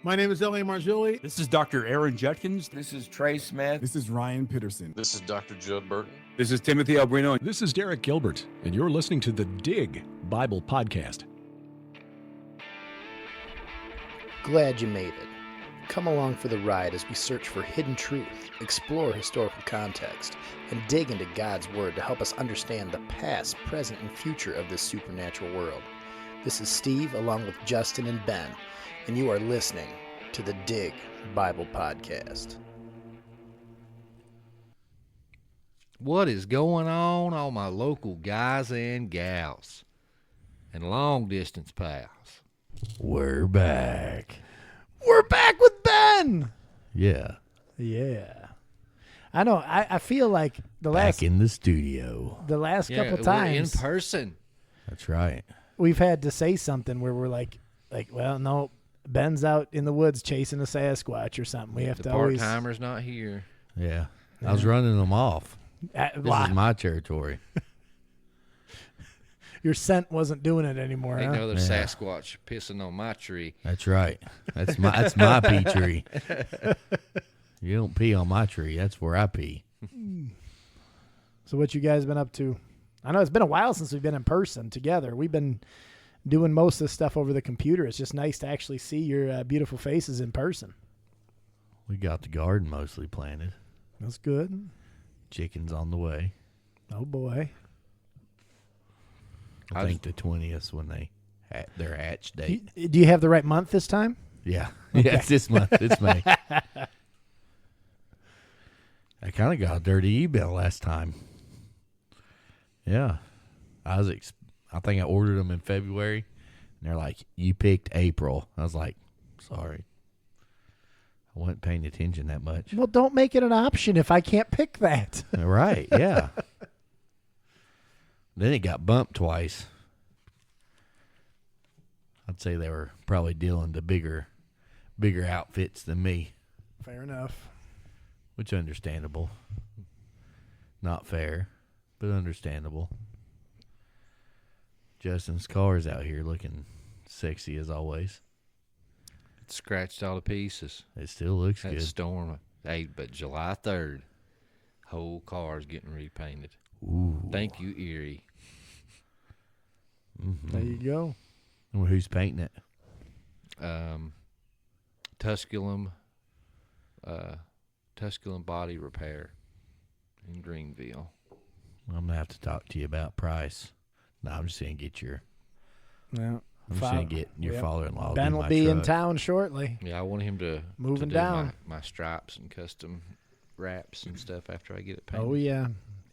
My name is L.A. Marzulli. This is Dr. Aaron Judkins. This is Trey Smith. This is Ryan Peterson. This is Dr. Judd Burton. This is Timothy Albrino. This is Derek Gilbert, and you're listening to the Dig Bible Podcast. Glad you made it. Come along for the ride as we search for hidden truth, explore historical context, and dig into God's Word to help us understand the past, present, and future of this supernatural world. This is Steve, along with Justin and Ben, and you are listening to the Dig Bible Podcast. What is going on, all my local guys and gals and long-distance pals? We're back. We're back with Ben! Yeah. Yeah. I know, I feel like Back in the studio. the last couple we're times in person. That's right. we've had to say something where we're like, well, no, Ben's out in the woods chasing a Sasquatch or something. We have The to always... part-timer's not here. Yeah. I was running them off. This is my territory. Your scent wasn't doing it anymore, Ain't huh? no other Sasquatch pissing on my tree. That's right. That's my pee tree. You don't pee on my tree. That's where I pee. So what you guys been up to? I know it's been a while since we've been in person together. We've been doing most of this stuff over the computer. It's just nice to actually see your beautiful faces in person. We got the garden mostly planted. That's good. Chickens on the way. Oh, boy. I think the 20th when their hatch date. Do you have the right month this time? Yeah. Okay. Yeah, it's this month. It's May. I kind of got a dirty email last time. Yeah. I think I ordered them in February, and they're like, you picked April. I was like, sorry. I wasn't paying attention that much. Well, don't make it an option if I can't pick that. Right, yeah. Then it got bumped twice. I'd say they were probably dealing to bigger outfits than me. Fair enough. Which understandable. Not fair, but understandable. Justin's car is out here looking sexy as always. It scratched all the pieces. It still looks That good. storm. Hey, but July 3rd, whole car's getting repainted. Ooh. Thank you, Erie. Mm-hmm. There you go. Well, who's painting it? Tusculum Body Repair in Greenville. I'm going to have to talk to you about price. No, I'm just going to get your... Yeah. I'm just going to get your father-in-law. Ben will be in town shortly. Yeah, I want him to Moving do down. my stripes and custom wraps and stuff after I get it painted. Oh, yeah.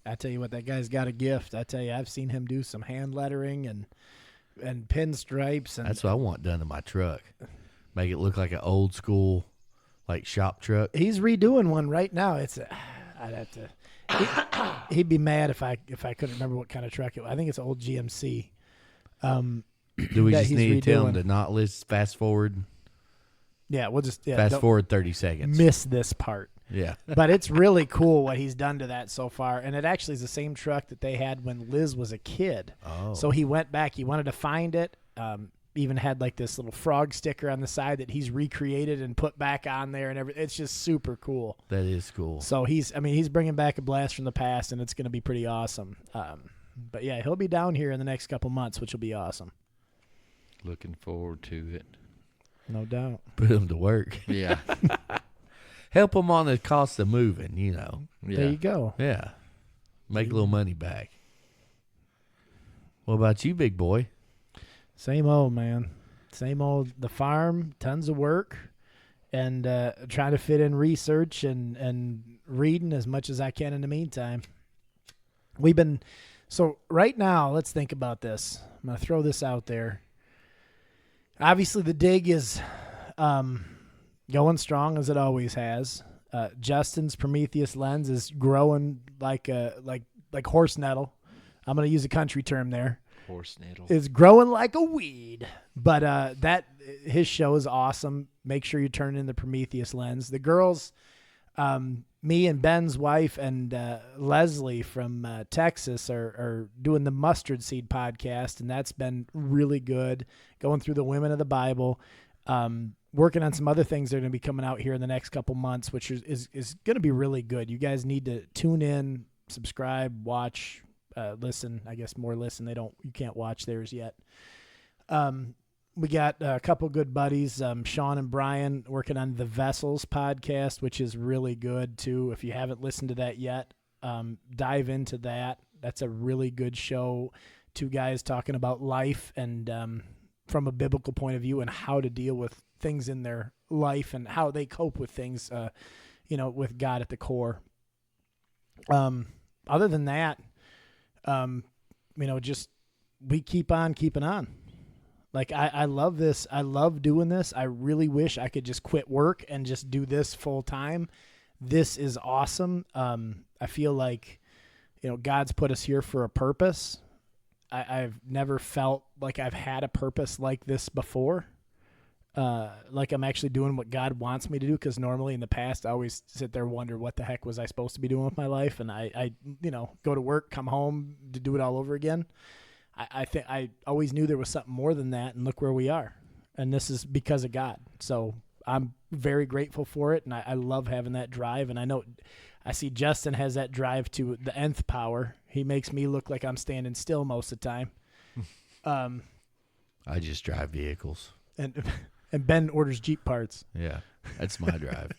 I tell you what, that guy's got a gift. I tell you, I've seen him do some hand lettering and pinstripes. And That's what I want done to my truck. Make it look like an old school, like shop truck. he's redoing one right now. I'd have to. He'd be mad if I couldn't remember what kind of truck it was. I think it's an old GMC. Do we that just he's need to tell redoing. him to not list fast forward? Yeah, we'll just Fast don't forward 30 seconds. miss this part. Yeah. But it's really cool what he's done to that so far. And it actually is the same truck that they had when Liz was a kid. Oh. So he went back. He wanted to find it. Even had like this little frog sticker on the side that he's recreated and put back on there and everything. It's just super cool. That is cool. So he's bringing back a blast from the past, and it's going to be pretty awesome. But yeah, he'll be down here in the next couple months, which will be awesome. Looking forward to it. No doubt. Put him to work. Yeah. Help him on the cost of moving, you know. Yeah. There you go. Yeah. Make a little money back. What about you, big boy? Same old, man. Same old. The farm, tons of work, and trying to fit in research and reading as much as I can in the meantime. So right now, let's think about this. I'm going to throw this out there. Obviously, the dig is going strong as it always has. Justin's Prometheus lens is growing like horse nettle. I'm going to use a country term there. Horse nettle. Is growing like a weed. But his show is awesome. Make sure you turn in the Prometheus lens. The girls, me and Ben's wife and Leslie from Texas are doing the Mustard Seed podcast, and that's been really good, going through the women of the Bible. working on some other things that are going to be coming out here in the next couple months, which is going to be really good. You guys need to tune in, subscribe, watch, listen. I guess more listen. You can't watch theirs yet. We got a couple good buddies, Sean and Brian, working on the Vessels podcast, which is really good too. If you haven't listened to that yet, dive into that. That's a really good show. Two guys talking about life and from a biblical point of view and how to deal with things in their life and how they cope with things, with God at the core. Other than that, just we keep on keeping on. Like, I love this. I love doing this. I really wish I could just quit work and just do this full time. This is awesome. I feel like, God's put us here for a purpose. I've never felt like I've had a purpose like this before. Like I'm actually doing what God wants me to do. Because normally in the past, I always sit there and wonder what the heck was I supposed to be doing with my life. And I go to work, come home to do it all over again. I think I always knew there was something more than that, and look where we are. And this is because of God. So I'm very grateful for it, and I love having that drive. And I see Justin has that drive to the nth power. He makes me look like I'm standing still most of the time. I just drive vehicles. And Ben orders Jeep parts. Yeah, that's my drive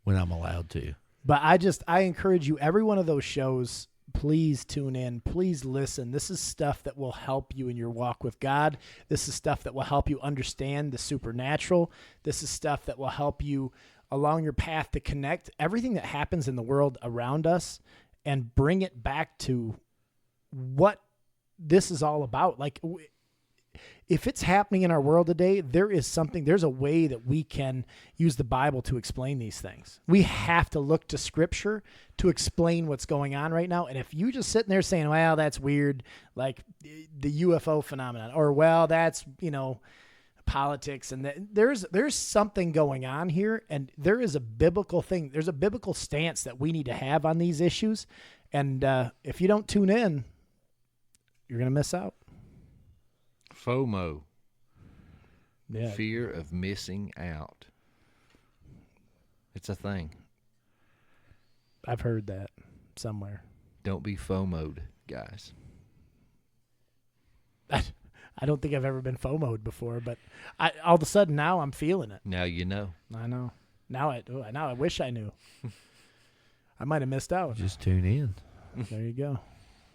when I'm allowed to. But I encourage you, every one of those shows, please tune in. Please listen. This is stuff that will help you in your walk with God. This is stuff that will help you understand the supernatural. This is stuff that will help you along your path to connect everything that happens in the world around us and bring it back to what this is all about. Like, if it's happening in our world today, there's a way that we can use the Bible to explain these things. We have to look to Scripture to explain what's going on right now. And if you just sitting there saying, well, that's weird, like the UFO phenomenon, or, well, that's, politics, and there's something going on here, and there is a biblical thing. There's a biblical stance that we need to have on these issues. And if you don't tune in, you're going to miss out. FOMO. Yeah. Fear of missing out. It's a thing. I've heard that somewhere. Don't be FOMO'd, guys. I don't think I've ever been FOMO'd before, but all of a sudden now I'm feeling it. Now you know. I know. Now I wish I knew. I might have missed out. Just tune in. There you go.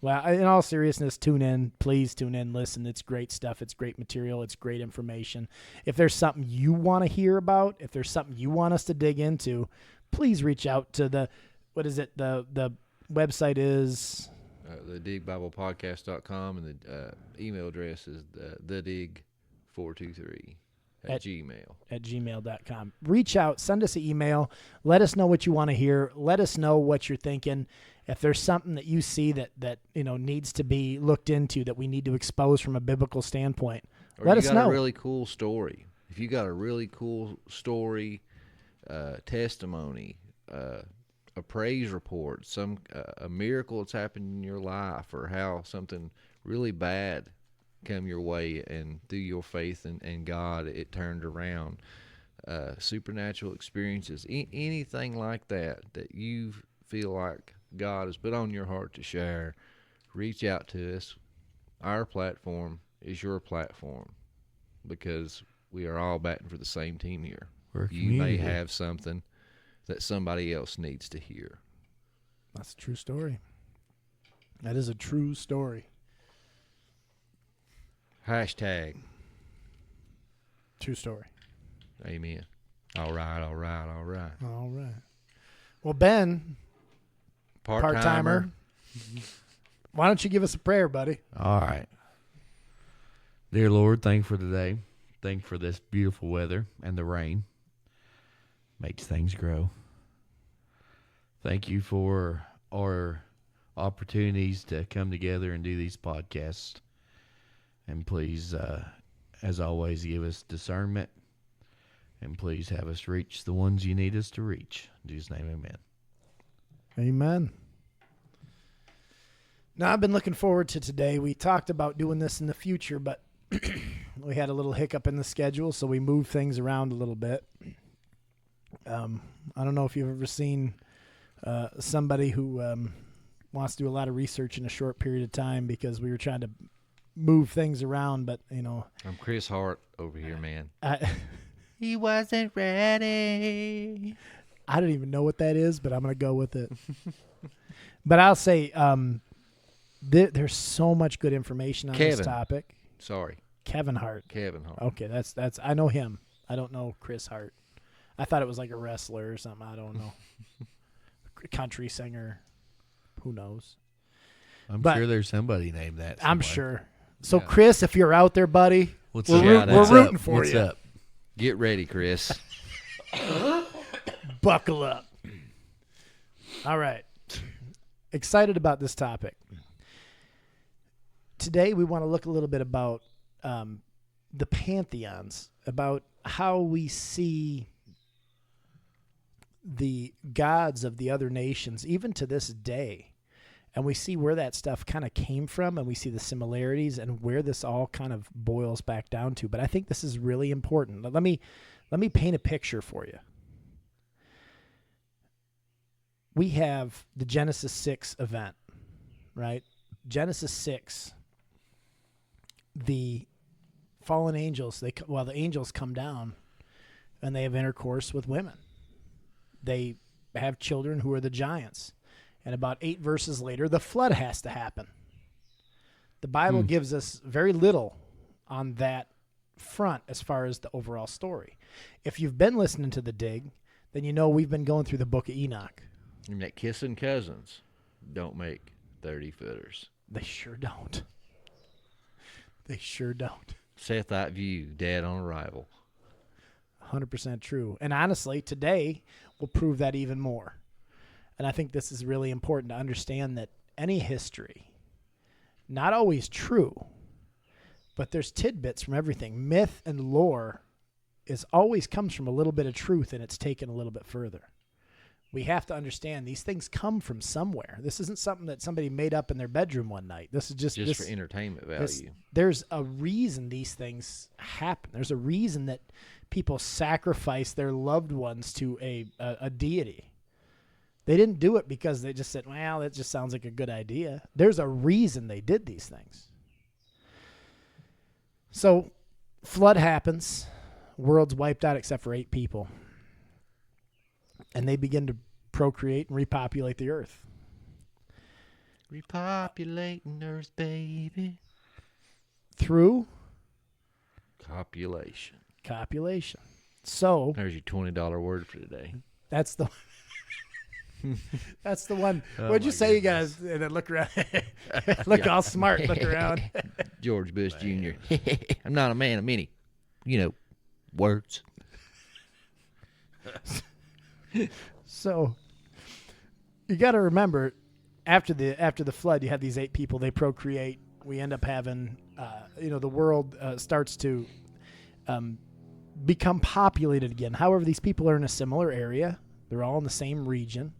Well, in all seriousness, tune in. Please tune in. Listen, it's great stuff. It's great material. It's great information. If there's something you want to hear about, if there's something you want us to dig into, please reach out to the website is... the digbiblepodcast.com, and the email address is thedig423 at Gmail. At gmail.com. Reach out. Send us an email. Let us know what you want to hear. Let us know what you're thinking. If there's something that you see that needs to be looked into, that we need to expose from a biblical standpoint, let us know. If you got a really cool story, testimony, a praise report, a miracle that's happened in your life, or how something really bad come your way, and through your faith in God it turned around, supernatural experiences, anything like that you feel like God has put on your heart to share, reach out to us. Our platform is your platform, because we are all batting for the same team here. You may have something that somebody else needs to hear. That's a true story. That is a true story. Hashtag. True story. Amen. All right. All right. Well, Ben, part-timer, why don't you give us a prayer, buddy? All right. Dear Lord, thank you for today. Thank you for this beautiful weather and the rain. Makes things grow. Thank you for our opportunities to come together and do these podcasts. And please, as always, give us discernment. And please have us reach the ones you need us to reach. In Jesus' name, amen. Amen. Now, I've been looking forward to today. We talked about doing this in the future, but we had a little hiccup in the schedule, so we moved things around a little bit. I don't know if you've ever seen somebody who wants to do a lot of research in a short period of time, because we were trying to move things around, but I'm Chris Hart over here, man. He wasn't ready. I don't even know what that is, but I'm going to go with it. But I'll say there's so much good information on this topic. Sorry. Kevin Hart. Kevin Hart. Okay, that's I know him. I don't know Chris Hart. I thought it was like a wrestler or something. I don't know. Country singer. Who knows? I'm But- sure there's somebody named that. I'm somewhere. sure. So, Yeah. Chris, if you're out there, buddy, What's we're, up? root- we're What's rooting up? for What's you. up? Get ready, Chris. Buckle up. All right. Excited about this topic. Today, we want to look a little bit about the Pantheons, about how we see the gods of the other nations, even to this day. And we see where that stuff kind of came from, and we see the similarities and where this all kind of boils back down to. But I think this is really important. Let me paint a picture for you. We have the Genesis 6 event, right? Genesis 6, the fallen angels, the angels come down and they have intercourse with women. They have children who are the giants. And about 8 verses later, the flood has to happen. The Bible gives us very little on that front as far as the overall story. If you've been listening to The Dig, then you know we've been going through the book of Enoch. And that kissing cousins don't make 30-footers. They sure don't. They sure don't. Sethite view, dead on arrival. 100% true. And honestly, today will prove that even more. And I think this is really important to understand, that any history, not always true, but there's tidbits from everything. Myth and lore always comes from a little bit of truth, and it's taken a little bit further. We have to understand these things come from somewhere. This isn't something that somebody made up in their bedroom one night. This is just For entertainment value. There's a reason these things happen. There's a reason that people sacrifice their loved ones to a deity. They didn't do it because they just said, well, that just sounds like a good idea. There's a reason they did these things. So, flood happens. World's wiped out except for 8 people. And they begin to procreate and repopulate the earth. Repopulating Earth, baby. Through Copulation. copulation. So, There's your $20 word for today. that's the that's the one. Oh What'd you my say, goodness. you guys? And then look around. Look all smart. Look around. George Bush Jr. I'm not a man of many, words. So you got to remember, after the flood, you have these 8 people. They procreate. We end up having, the world starts to become populated again. However, these people are in a similar area. They're all in the same region.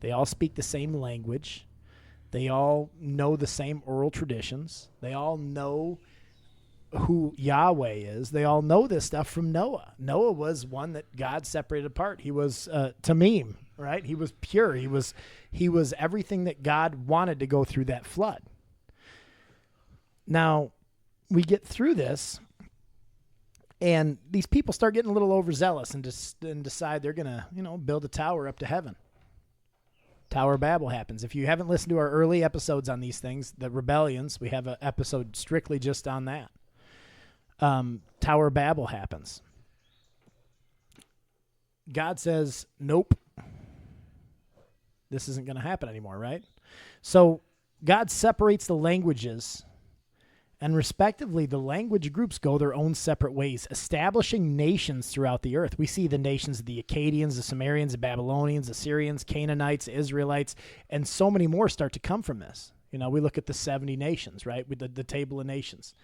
They all speak the same language. They all know the same oral traditions. They all know who Yahweh is. They all know this stuff from Noah. Noah was one that God separated apart. He was Tamim, right? He was pure. He was everything that God wanted to go through that flood. Now, we get through this, and these people start getting a little overzealous and decide they're going to, build a tower up to heaven. Tower of Babel happens. If you haven't listened to our early episodes on these things, the rebellions, we have an episode strictly just on that. Tower of Babel happens. God says, nope, this isn't going to happen anymore, right? So God separates the languages, and respectively, the language groups go their own separate ways, establishing nations throughout the earth. We see the nations of the Akkadians, the Sumerians, the Babylonians, the Syrians, Canaanites, Israelites, and so many more start to come from this. We look at the 70 nations, right, with the table of nations.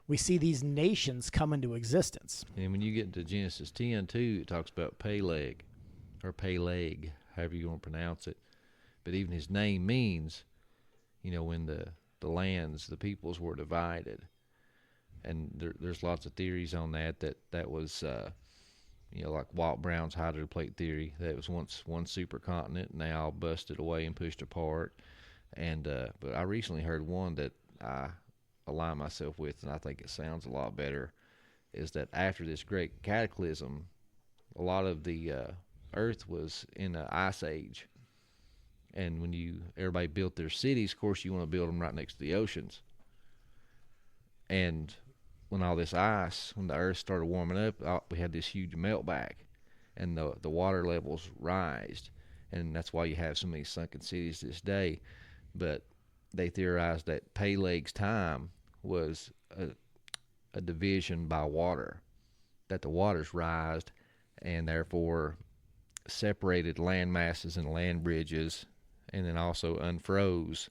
We see these nations come into existence. And when you get into Genesis 10, too, it talks about Peleg, or Peleg, however you want to pronounce it. But even his name means, when the lands, the peoples were divided. and there's lots of theories on that was like Walt Brown's hydroplate theory, that it was once one supercontinent and they all busted away and pushed apart. And but I recently heard one that I align myself with, and I think it sounds a lot better, is that after this great cataclysm, a lot of the earth was in an ice age. And when everybody built their cities, of course you want to build them right next to the oceans. And when all this ice, when the earth started warming up, we had this huge meltback, and the water levels rised, and that's why you have so many sunken cities this day. But they theorized that Peleg's time was a division by water, that the waters rised and therefore separated land masses and land bridges, and then also unfroze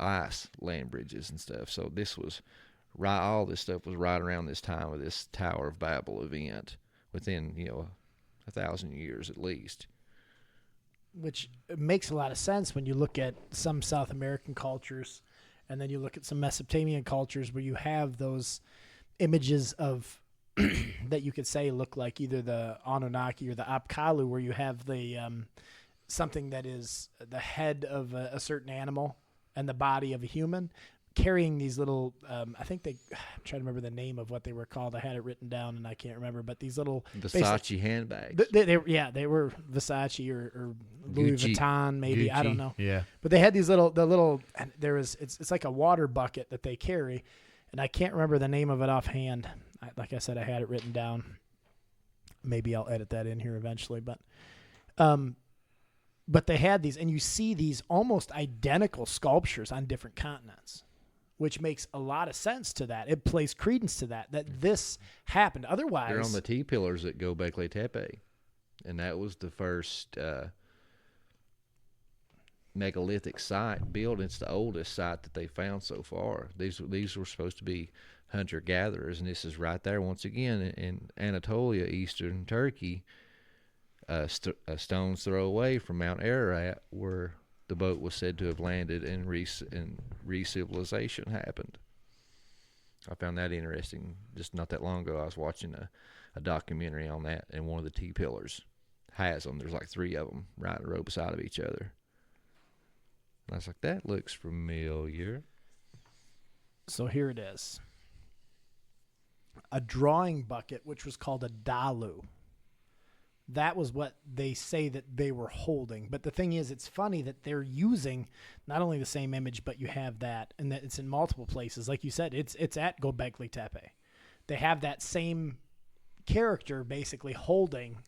ice land bridges and stuff. So this was right. All this stuff was right around this time of this Tower of Babel event, within 1,000 years at least. Which makes a lot of sense when you look at some South American cultures, and then you look at some Mesopotamian cultures where you have those images of that you could say look like either the Anunnaki or the Apkallu, where you have the something that is the head of a certain animal and the body of a human, carrying these little, I'm trying to remember the name of what they were called. I had it written down and I can't remember, but these little Versace handbags. They were Versace or Louis Gucci. Vuitton, maybe. I don't know. Yeah. But they had these little, and it's like a water bucket that they carry, and I can't remember the name of it offhand. Like I said, I had it written down. Maybe I'll edit that in here eventually, but they had these, and you see these almost identical sculptures on different continents, which makes a lot of sense to that. It plays credence to that this happened. Otherwise, They're on the T-pillars at Göbekli Tepe, and that was the first megalithic site built. It's the oldest site that they found so far. These were supposed to be hunter-gatherers, and this is right there once again in Anatolia, eastern Turkey, a stone's throw away from Mount Ararat, where the boat was said to have landed and re-civilization happened. I found that interesting. Just not that long ago, I was watching a documentary on that, and one of the T-pillars has them. There's like 3 of them right in a row beside of each other. And I was like, that looks familiar. So here it is. A drawing bucket, which was called a dalu. That was what they say that they were holding. But the thing is, it's funny that they're using not only the same image, but you have that, and that it's in multiple places. Like you said, it's at Göbekli Tepe. They have that same character basically holding,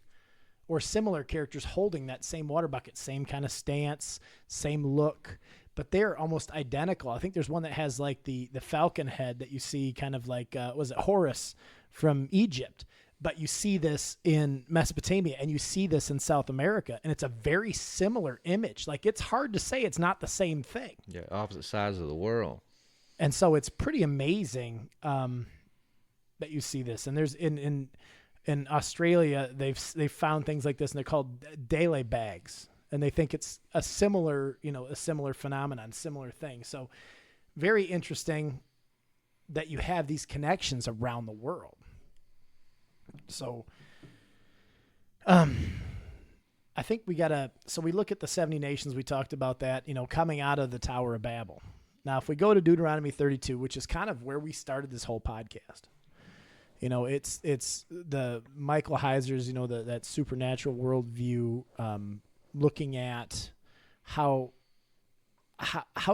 or similar characters holding that same water bucket, same kind of stance, same look, but they're almost identical. I think there's one that has like the falcon head that you see kind of like, was it Horus from Egypt? But you see this in Mesopotamia, and you see this in South America, and it's a very similar image. Like, it's hard to say it's not the same thing. Yeah, opposite sides of the world. And so it's pretty amazing that you see this. And there's in Australia, they've found things like this, and they're called Dele bags, and they think it's a similar phenomenon, similar thing. So very interesting that you have these connections around the world. So, I think we look at the 70 nations. We talked about that, coming out of the Tower of Babel. Now, if we go to Deuteronomy 32, which is kind of where we started this whole podcast, it's the Michael Heiser's, that supernatural worldview, looking at how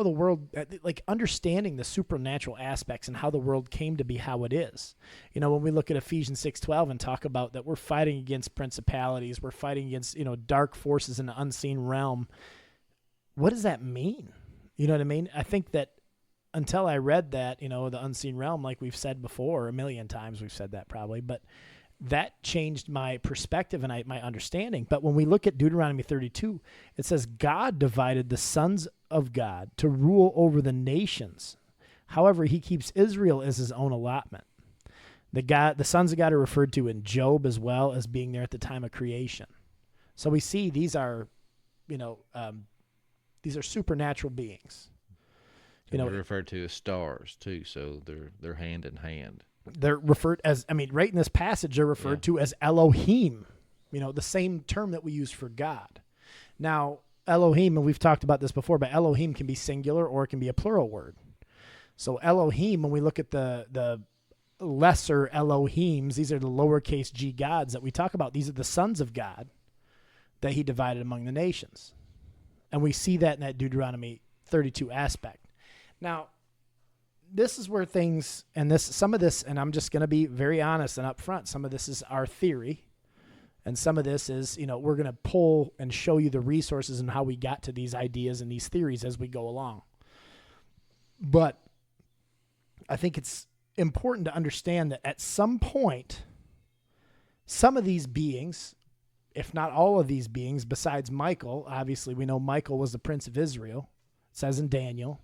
the world, like understanding the supernatural aspects and how the world came to be how it is. When we look at Ephesians 6:12 and talk about that we're fighting against principalities, we're fighting against, dark forces in the unseen realm. What does that mean? You know what I mean? I think that until I read that, the unseen realm, like we've said before, a million times we've said that probably, but that changed my perspective and my understanding. But when we look at Deuteronomy 32, it says God divided the sons of God to rule over the nations. However, he keeps Israel as his own allotment. The sons of God are referred to in Job as well as being there at the time of creation. So we see these are supernatural beings. You know, they're referred to as stars too, so they're hand in hand. they're referred as, I mean, right in this passage, they're referred to as Elohim, you know, the same term that we use for God. Now, Elohim, and we've talked about this before, but Elohim can be singular or it can be a plural word. So Elohim, when we look at the lesser Elohims, these are the lowercase g gods that we talk about. These are the sons of God that he divided among the nations. And we see that in that Deuteronomy 32 aspect. Now, this is where things, and some of this, and I'm just going to be very honest and upfront, some of this is our theory, and some of this is, you know, we're going to pull and show you the resources and how we got to these ideas and these theories as we go along. But I think it's important to understand that at some point, some of these beings, if not all of these beings, besides Michael, obviously we know Michael was the prince of Israel, it says in Daniel.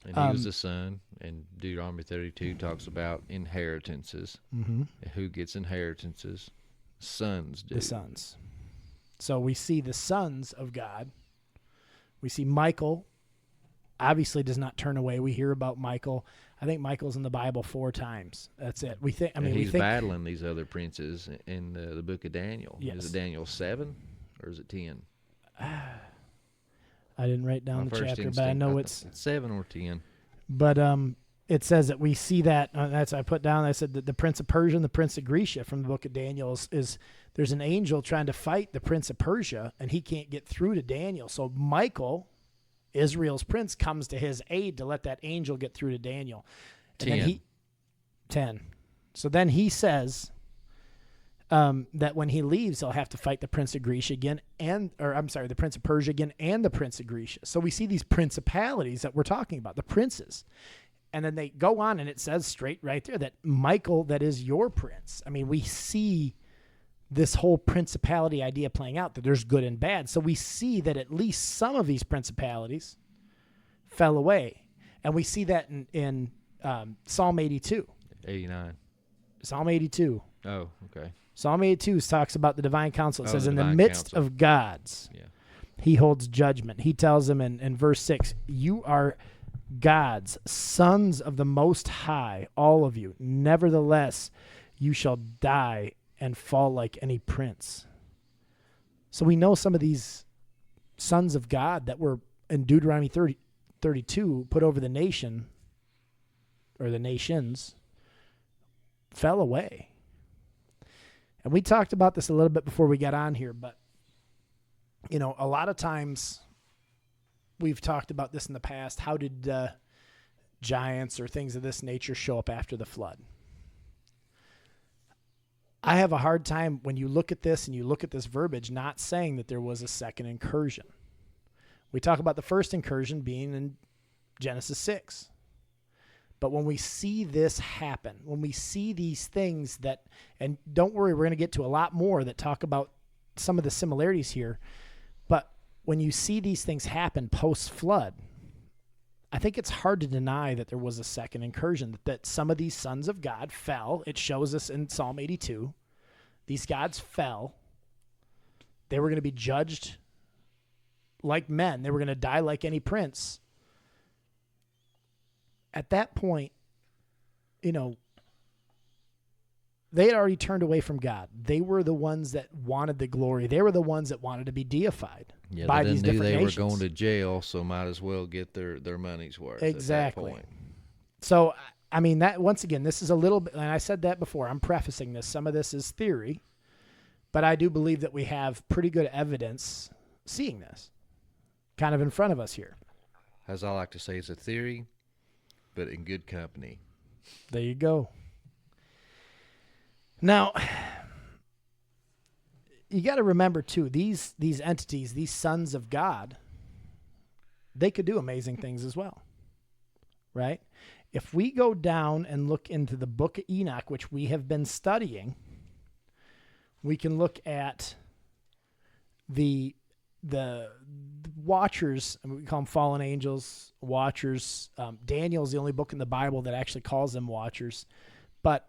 And he was the son, and Deuteronomy 32 talks about inheritances. Mm-hmm. Who gets inheritances? Sons do. The sons. So we see the sons of God. We see Michael obviously does not turn away. We hear about Michael. I think Michael's in the Bible 4 times. That's it. We think. I mean, he's battling these other princes in the book of Daniel. Yes. Is it Daniel 7 or is it 10? I didn't write down the chapter, but I know it's 7 or 10. But it says that we see that. That's I put down. I said that the prince of Persia and the prince of Grecia from the book of Daniel is there's an angel trying to fight the prince of Persia, and he can't get through to Daniel. So Michael, Israel's prince, comes to his aid to let that angel get through to Daniel. And 10. Then 10. So then he says that when he leaves, he'll have to fight the prince of Grecia again, the prince of Persia again, and the prince of Grecia. So we see these principalities that we're talking about, the princes. And then they go on, and it says straight right there that Michael, that is your prince. I mean, we see this whole principality idea playing out, that there's good and bad. So we see that at least some of these principalities fell away. And we see that in Psalm 82. 89. Psalm 82. Oh, okay. Psalm 82 talks about the divine council. It says, in the divine midst council of gods, Yeah. he holds judgment. He tells them in verse 6, you are gods, sons of the Most High, all of you. Nevertheless, you shall die and fall like any prince. So we know some of these sons of God that were in Deuteronomy 32 put over the nation, or the nations, fell away. And we talked about this a little bit before we got on here, but, you know, a lot of times we've talked about this in the past. How did giants or things of this nature show up after the flood? I have a hard time when you look at this and you look at this verbiage not saying that there was a second incursion. We talk about the first incursion being in Genesis 6. But when we see this happen, when we see these things that, and don't worry, we're going to get to a lot more that talk about some of the similarities here. But when you see these things happen post-flood, I think it's hard to deny that there was a second incursion, that some of these sons of God fell. It shows us in Psalm 82. These gods fell. They were going to be judged like men. They were going to die like any prince. At that point, you know, they had already turned away from God. They were the ones that wanted the glory. They were the ones that wanted to be deified by these different nations. They were going to jail, so might as well get their money's worth. Exactly. At that point. So, I mean, that once again, this is a little bit, and I said that before, I'm prefacing this. Some of this is theory, but I do believe that we have pretty good evidence seeing this kind of in front of us here. As I like to say, it's a theory, but in good company. There you go. Now, you got to remember, too, these entities, these sons of God, they could do amazing things as well, right? If we go down and look into the book of Enoch, which we have been studying, we can look at the watchers, and we call them fallen angels, watchers. Daniel's the only book in the Bible that actually calls them watchers. But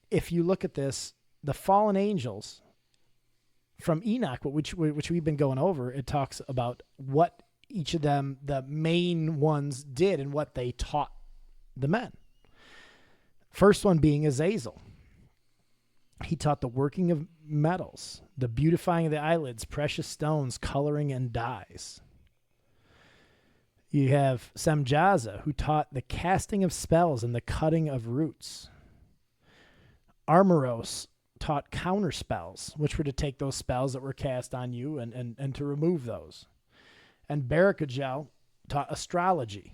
if you look at this, the fallen angels from Enoch, which we've been going over, it talks about what each of them, the main ones, did and what they taught the men. First one being Azazel. He taught the working of metals, the beautifying of the eyelids, precious stones, coloring, and dyes. You have Semjaza, who taught the casting of spells and the cutting of roots. Armoros taught counter spells, which were to take those spells that were cast on you and to remove those. And Barakajel taught astrology.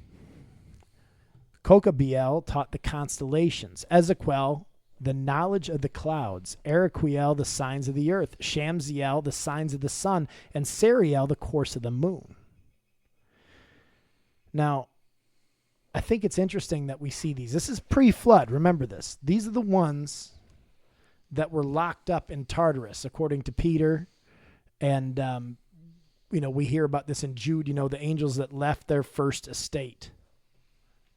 Kokabiel taught the constellations. Ezequiel, the knowledge of the clouds. Eriquiel, the signs of the earth. Shamziel, the signs of the sun. And Sariel, the course of the moon. Now, I think it's interesting that we see these. This is pre-flood. Remember this. These are the ones that were locked up in Tartarus, according to Peter. And, we hear about this in Jude, the angels that left their first estate,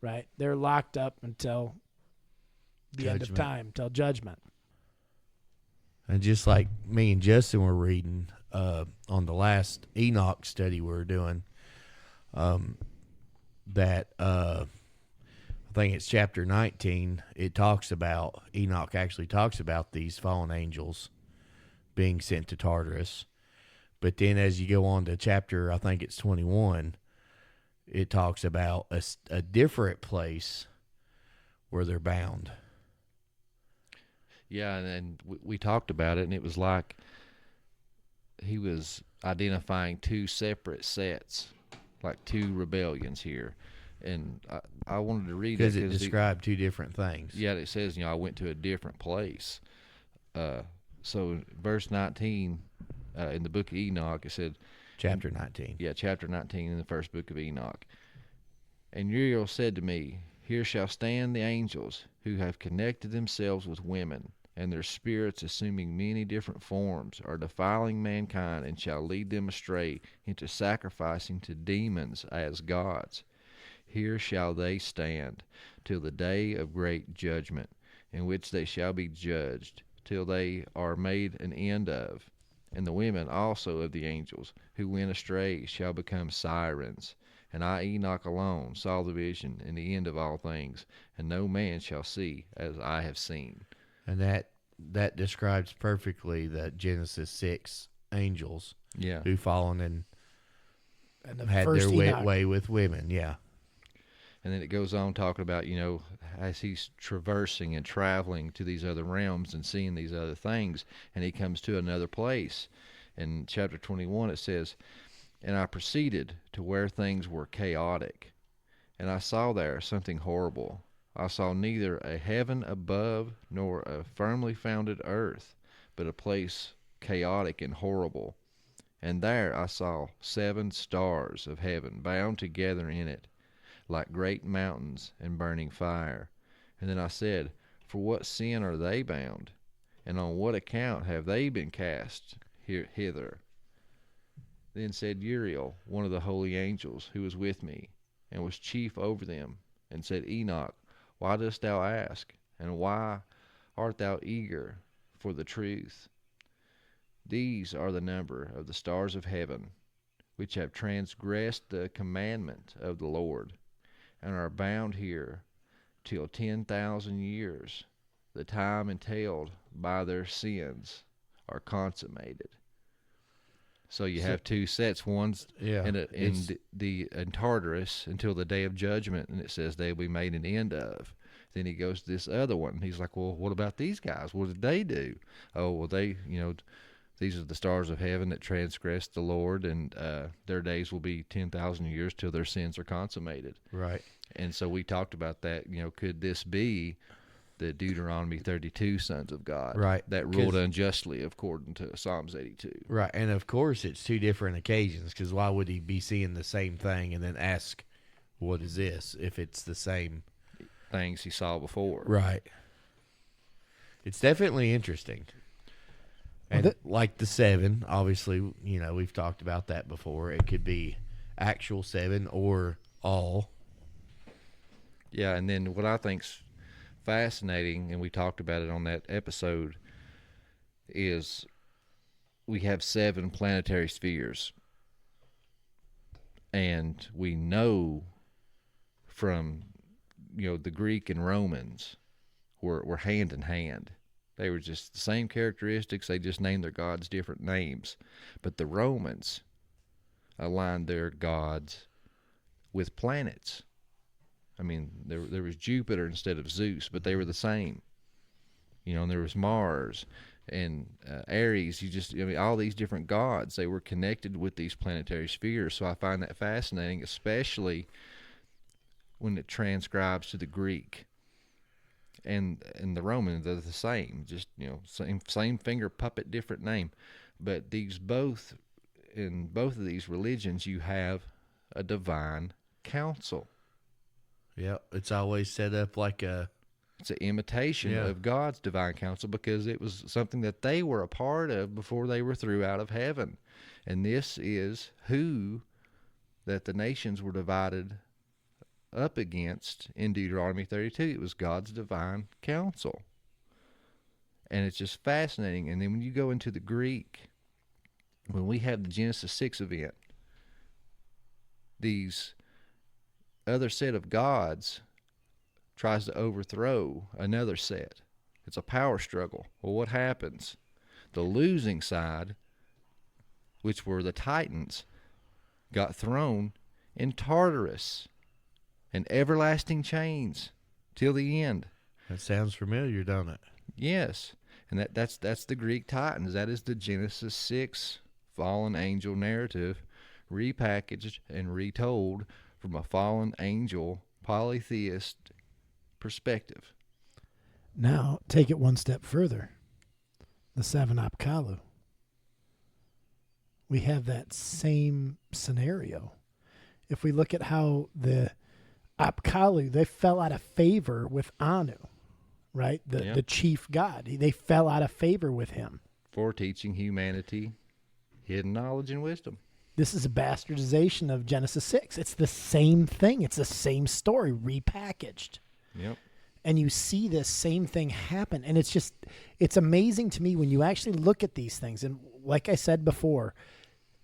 right? They're locked up until the end of time, till judgment. And just like me and Justin were reading on the last Enoch study we were doing, that I think it's chapter 19, Enoch actually talks about these fallen angels being sent to Tartarus. But then as you go on to chapter, I think it's 21, it talks about a different place where they're bound. Yeah, and we talked about it, and it was like he was identifying two separate sets, like two rebellions here. And I wanted to read that because it described two different things. Yeah, it says, I went to a different place. So verse 19 in the book of Enoch, it said... Chapter 19. Yeah, chapter 19 in the first book of Enoch. And Uriel said to me, Here shall stand the angels who have connected themselves with women, and their spirits, assuming many different forms, are defiling mankind, and shall lead them astray into sacrificing to demons as gods. Here shall they stand till the day of great judgment, in which they shall be judged, till they are made an end of. And the women also of the angels who went astray shall become sirens. And I, Enoch, alone saw the vision and the end of all things, and no man shall see as I have seen. And that describes perfectly the Genesis 6 angels who fallen and had their way with women, yeah. And then it goes on talking about, as he's traversing and traveling to these other realms and seeing these other things, and he comes to another place. In chapter 21 it says, And I proceeded to where things were chaotic, and I saw there something horrible. I saw neither a heaven above nor a firmly founded earth, but a place chaotic and horrible. And there I saw 7 stars of heaven bound together in it, like great mountains and burning fire. And then I said, For what sin are they bound? And on what account have they been cast hither? Then said Uriel, one of the holy angels, who was with me, and was chief over them, and said, Enoch, why dost thou ask? And why art thou eager for the truth? These are the number of the stars of heaven, which have transgressed the commandment of the Lord, and are bound here till 10,000 years. The time entailed by their sins are consummated. So you have two sets. One's in Tartarus until the day of judgment, and it says they will be made an end of. Then he goes to this other one. He's like, well, what about these guys? What did they do? Oh, well, they, these are the stars of heaven that transgressed the Lord, and their days will be 10,000 years till their sins are consummated. Right. And so we talked about that. Could this be the Deuteronomy 32 sons of God? Right. That ruled unjustly according to Psalms 82. Right. And of course, it's two different occasions, because why would he be seeing the same thing and then ask, what is this, if it's the same things he saw before? Right. It's definitely interesting. And like the 7, obviously, we've talked about that before. It could be actual 7 or all. Yeah, and then what I think's fascinating, and we talked about it on that episode, is we have 7 planetary spheres. And we know from, the Greek and Romans were hand in hand. They were just the same characteristics. They just named their gods different names. But the Romans aligned their gods with planets. I mean, there was Jupiter instead of Zeus, but they were the same. And there was Mars and Ares. All these different gods, they were connected with these planetary spheres. So I find that fascinating, especially when it transcribes to the Greek. And the Roman, they're the same, just same finger puppet, different name. But in both of these religions, you have a divine council. Yeah, it's always set up like it's an imitation of God's divine council, because it was something that they were a part of before they were threw out of heaven. And this is who that the nations were divided up against in Deuteronomy 32. It was God's divine counsel. And it's just fascinating. And then when you go into the Greek, when we have the Genesis 6 event, these other set of gods tries to overthrow another set. It's a power struggle. Well, what happens? The losing side, which were the Titans, got thrown in Tartarus and everlasting chains till the end. That sounds familiar, don't it? Yes, and that's the Greek Titans. That is the Genesis 6 fallen angel narrative, repackaged and retold from a fallen angel polytheist perspective. Now, take it one step further. The seven Apkallu. We have that same scenario. If we look at how the Apkallu, they fell out of favor with Anu, right? The chief god. They fell out of favor with him. For teaching humanity hidden knowledge and wisdom. This is a bastardization of Genesis 6. It's the same thing. It's the same story repackaged. Yep. And you see this same thing happen. And it's amazing to me when you actually look at these things. And like I said before,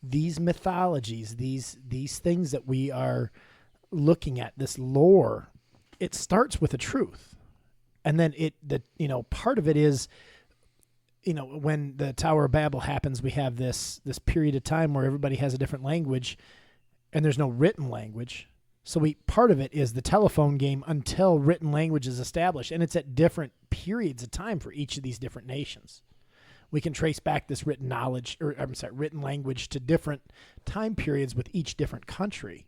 these mythologies, these things that we are looking at, this lore, it starts with a truth. And then part of it is, when the Tower of Babel happens, we have this period of time where everybody has a different language and there's no written language. So part of it is the telephone game until written language is established, and it's at different periods of time for each of these different nations. We can trace back this written language to different time periods with each different country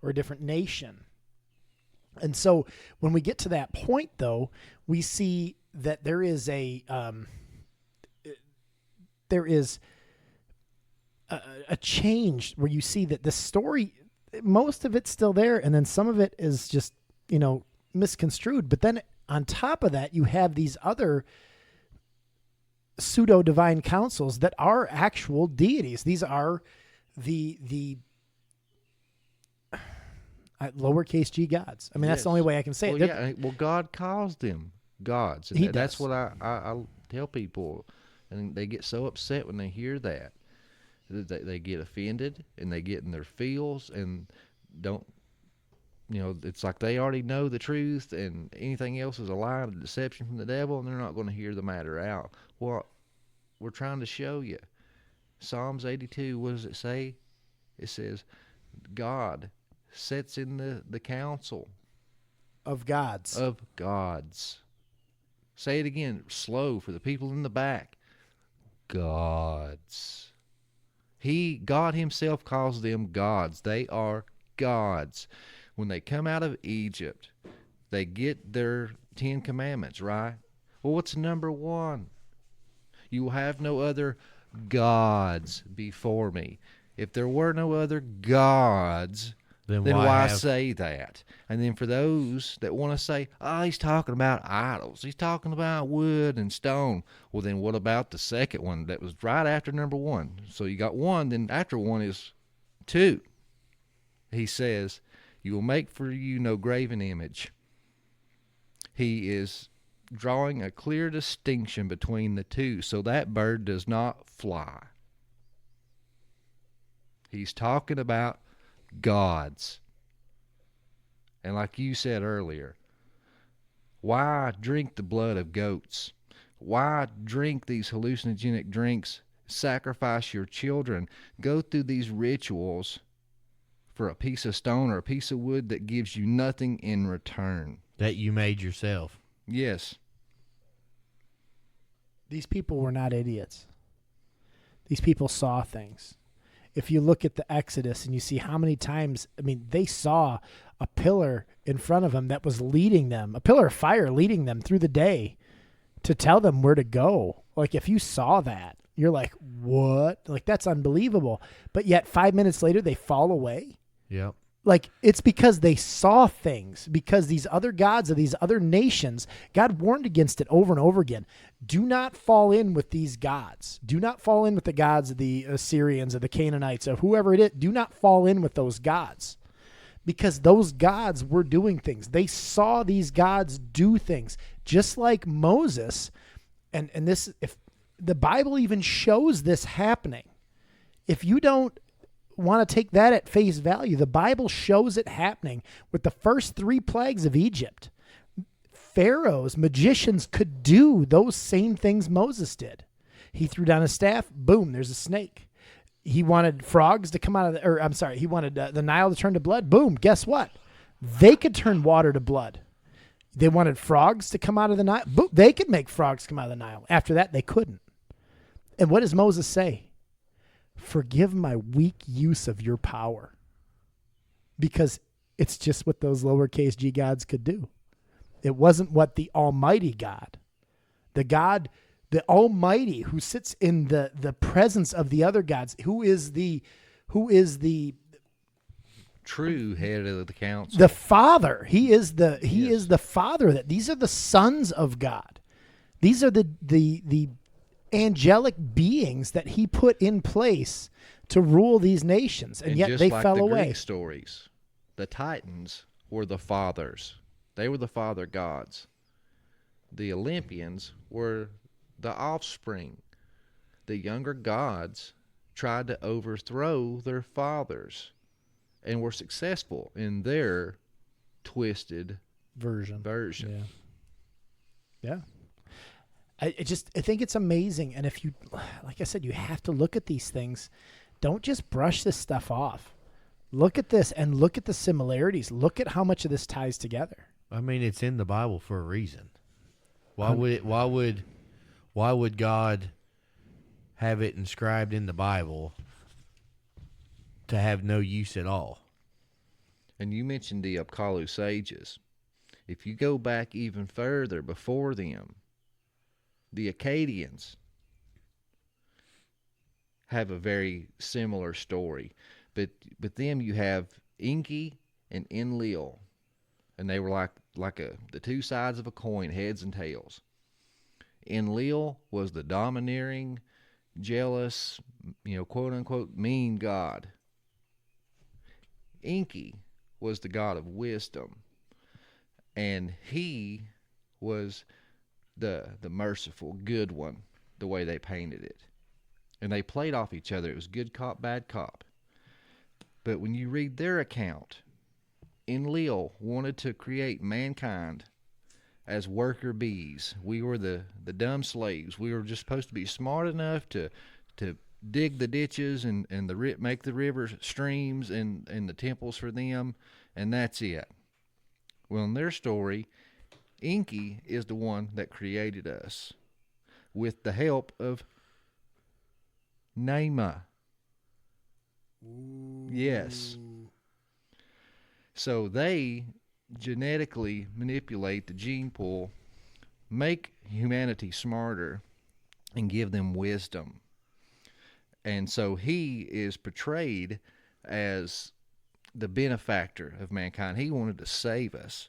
or a different nation. And so when we get to that point, though, we see that there is a change where you see that the story, most of it's still there, and then some of it is just, misconstrued. But then on top of that, you have these other pseudo-divine councils that are actual deities. These are the lowercase g gods. I mean, that's the only way I can say it. Yeah. Well, God calls them gods. And that's what I tell people, and they get so upset when they hear that. They get offended and they get in their feels and don't, it's like they already know the truth and anything else is a lie and a deception from the devil, and they're not going to hear the matter out. Well, we're trying to show you. Psalms 82, what does it say? It says, God sits in the council of gods. Of gods. Say it again, slow for the people in the back. Gods. God himself calls them gods. They are gods. When they come out of Egypt, they get their 10 commandments, right? Well, what's number 1? You will have no other gods before me. If there were no other gods, then why say that? And then for those that want to say, he's talking about idols. He's talking about wood and stone. Well, then what about the second one that was right after number 1? So you got 1, then after 1 is 2. He says, you will make for you no graven image. He is drawing a clear distinction between the two, so that bird does not fly. He's talking about gods. And like you said earlier, why drink the blood of goats? Why drink these hallucinogenic drinks? Sacrifice your children? Go through these rituals for a piece of stone or a piece of wood that gives you nothing in return. That you made yourself. Yes. These people were not idiots. These people saw things. If you look at the Exodus and you see how many times, I mean, they saw a pillar in front of them that was leading them, a pillar of fire leading them through the day to tell them where to go. Like, if you saw that, you're like, what? Like, that's unbelievable. But yet 5 minutes later, they fall away. Yep. Like, it's because they saw things, because these other gods of these other nations, God warned against it over and over again. Do not fall in with these gods. Do not fall in with the gods of the Assyrians or the Canaanites or whoever it is. Do not fall in with those gods, because those gods were doing things. They saw these gods do things, just like Moses. And this, if the Bible even shows this happening, if you don't want to take that at face value, the Bible shows it happening with the first 3 plagues of Egypt. Pharaoh's magicians could do those same things Moses did. He threw down a staff, boom, there's a snake. He wanted frogs to come out of he wanted the Nile to turn to blood, boom, guess what? They could turn water to blood. They wanted frogs to come out of the Nile, boom, they could make frogs come out of the Nile. After that, they couldn't. And what does Moses say? Forgive my weak use of your power. Because it's just what those lowercase g gods could do. It wasn't what the Almighty God, the Almighty who sits in the presence of the other gods, who is the true head of the council, the Father. He is the Father. That these are the sons of God. These are the angelic beings that he put in place to rule these nations, and yet just they like fell the away. Greek stories, the Titans were the fathers. They were the father gods. The Olympians were the offspring. The younger gods tried to overthrow their fathers and were successful in their twisted version. Yeah. I think it's amazing. And if you, like I said, you have to look at these things. Don't just brush this stuff off. Look at this and look at the similarities. Look at how much of this ties together. I mean, it's in the Bible for a reason. Why would God have it inscribed in the Bible to have no use at all? And you mentioned the Apkallu sages. If you go back even further before them, the Akkadians have a very similar story. But them you have Enki and Enlil. And they were like the two sides of a coin, heads and tails. Enlil was the domineering, jealous, quote unquote, mean god. Enki was the god of wisdom, and he was the merciful, good one, the way they painted it. And they played off each other. It was good cop, bad cop. But when you read their account, Enlil wanted to create mankind as worker bees. We were the dumb slaves. We were just supposed to be smart enough to dig the ditches and make the rivers streams and the temples for them, and that's it. Well, in their story, Enki is the one that created us with the help of Nama. Ooh. Yes. So they genetically manipulate the gene pool, make humanity smarter, and give them wisdom. And so he is portrayed as the benefactor of mankind. He wanted to save us.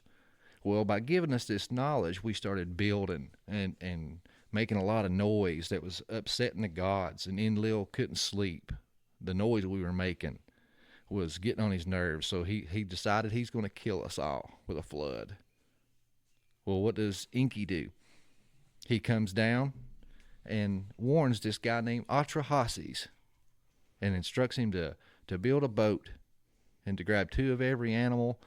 Well, by giving us this knowledge, we started building and making a lot of noise that was upsetting the gods. And Enlil couldn't sleep. The noise we were making was getting on his nerves. So he decided he's going to kill us all with a flood. Well, what does Enki do? He comes down and warns this guy named Atrahasis and instructs him to build a boat and to grab 2 of every animal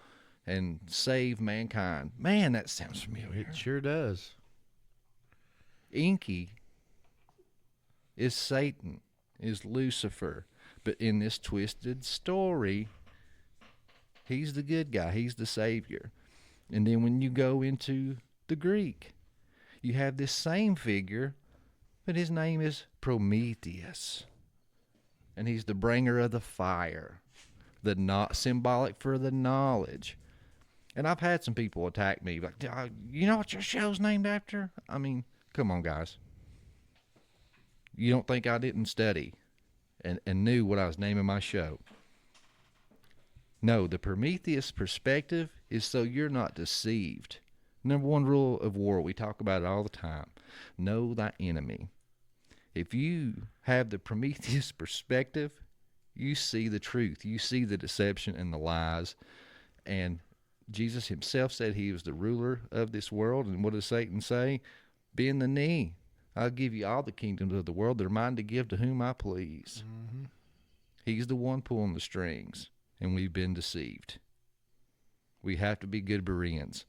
and save mankind. Man, that sounds familiar. It sure does. Enki is Satan, is Lucifer. But in this twisted story, he's the good guy. He's the savior. And then when you go into the Greek, you have this same figure, but his name is Prometheus. And he's the bringer of the fire, the not symbolic for the knowledge. And I've had some people attack me, like, you know what your show's named after? I mean, come on, guys. You don't think I didn't study and knew what I was naming my show? No, the Prometheus perspective is so you're not deceived. Number 1 rule of war, we talk about it all the time. Know thy enemy. If you have the Prometheus perspective, you see the truth. You see the deception and the lies. And Jesus himself said he was the ruler of this world. And what does Satan say? Bend the knee. I'll give you all the kingdoms of the world. They're mine to give to whom I please. Mm-hmm. He's the one pulling the strings, and we've been deceived. We have to be good Bereans.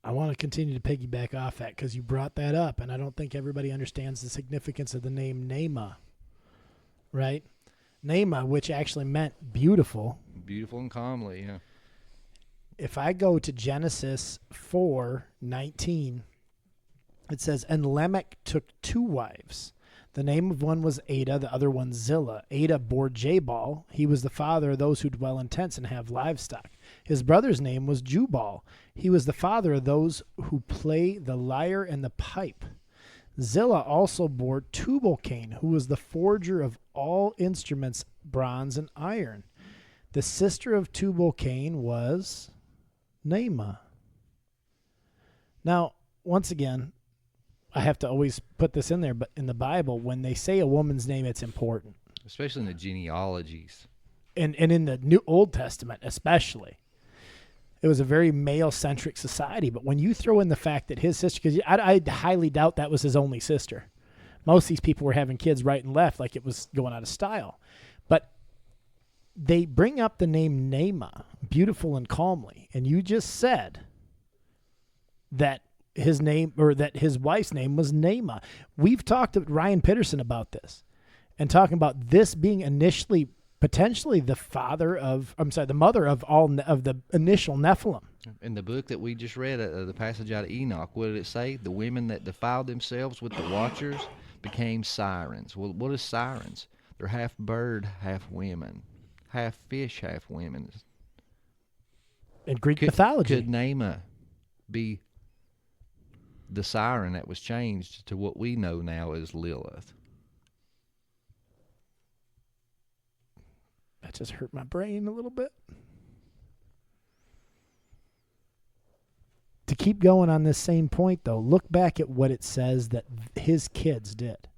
I want to continue to piggyback off that because you brought that up, and I don't think everybody understands the significance of the name Nema, right? Nema, which actually meant beautiful. Beautiful and comely, yeah. If I go to Genesis 4:19, it says, and Lamech took 2 wives. The name of one was Ada, the other one Zillah. Ada bore Jabal. He was the father of those who dwell in tents and have livestock. His brother's name was Jubal. He was the father of those who play the lyre and the pipe. Zillah also bore Tubal-Cain, who was the forger of all instruments, bronze and iron. The sister of Tubal-Cain was Naamah. Now, once again, I have to always put this in there, but in the Bible, when they say a woman's name, it's important. Especially in the genealogies. And in the New Old Testament especially. It was a very male-centric society, but when you throw in the fact that his sister, because I highly doubt that was his only sister. Most of these people were having kids right and left like it was going out of style. But they bring up the name Naamah, beautiful and calmly, and you just said that his name, or that his wife's name was Naamah. We've talked to Ryan Pitterson about this and talking about this being initially potentially the mother of all of the initial Nephilim. In the book that we just read, the passage out of Enoch, what did it say? The women that defiled themselves with the watchers became sirens. Well, what is sirens? They're half bird, half women, half fish, half women. In Greek mythology. Could Naamah be the siren that was changed to what we know now as Lilith? That just hurt my brain a little bit. To keep going on this same point, though, look back at what it says that his kids did,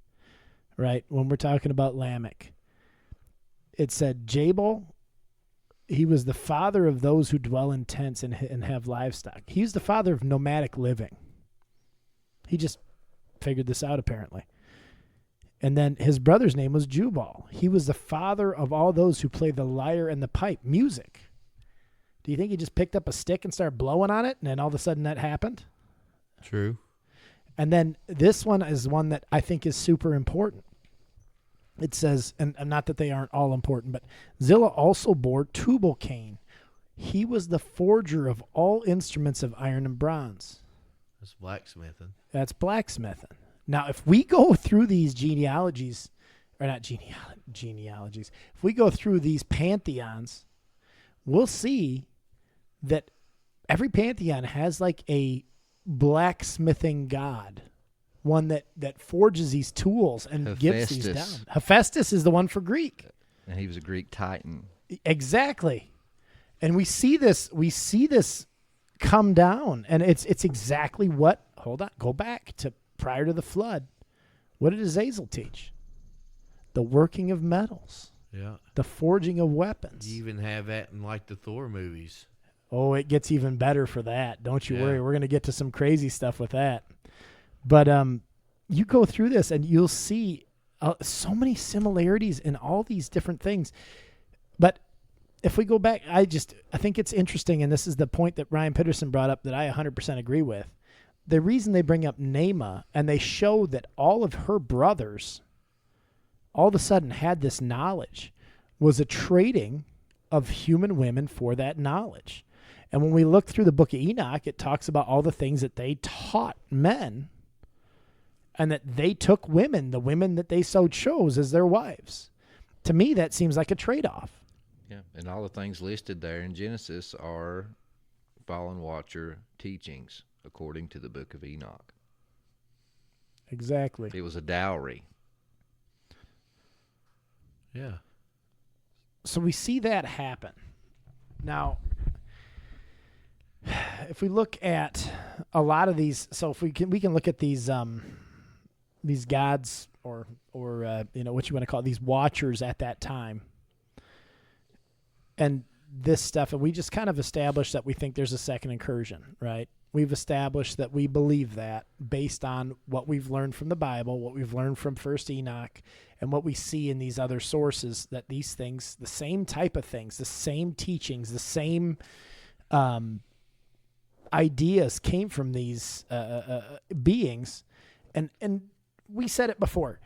right? When we're talking about Lamech, it said Jabal, he was the father of those who dwell in tents and have livestock. He's the father of nomadic living. He just figured this out, apparently. And then his brother's name was Jubal. He was the father of all those who play the lyre and the pipe, music. Do you think he just picked up a stick and started blowing on it, and then all of a sudden that happened? True. And then this one is one that I think is super important. It says, and not that they aren't all important, but Zillah also bore Tubal-Cain. He was the forger of all instruments of iron and bronze. That's blacksmithing. That's blacksmithing. Now, if we go through these genealogies, or not genealogies, if we go through these pantheons, we'll see that every pantheon has like a blacksmithing god, one that forges these tools and gives these down. Hephaestus is the one for Greek. And he was a Greek titan. Exactly. And we see this come down, and it's exactly what, hold on, go back to prior to the flood. What did Azazel teach? The working of metals. Yeah. The forging of weapons. You even have that in like the Thor movies. Oh, it gets even better for that. Don't you worry. We're going to get to some crazy stuff with that. But you go through this and you'll see so many similarities in all these different things. But if we go back, I think it's interesting, and this is the point that Ryan Peterson brought up that I 100% agree with. The reason they bring up Naamah and they show that all of her brothers all of a sudden had this knowledge was a trading of human women for that knowledge. And when we look through the book of Enoch, it talks about all the things that they taught men and that they took women, the women that they so chose as their wives. To me, that seems like a trade-off. Yeah, and all the things listed there in Genesis are fallen watcher teachings according to the book of Enoch. Exactly. It was a dowry. Yeah. So we see that happen. Now, if we look at a lot of these, so if we can look at these gods or what you want to call it, these watchers at that time, and this stuff, and we just kind of established that we think there's a second incursion, right? We've established that we believe that based on what we've learned from the Bible, what we've learned from First Enoch, and what we see in these other sources, that these things, the same type of things, the same teachings, the same ideas came from these beings. And we said it before.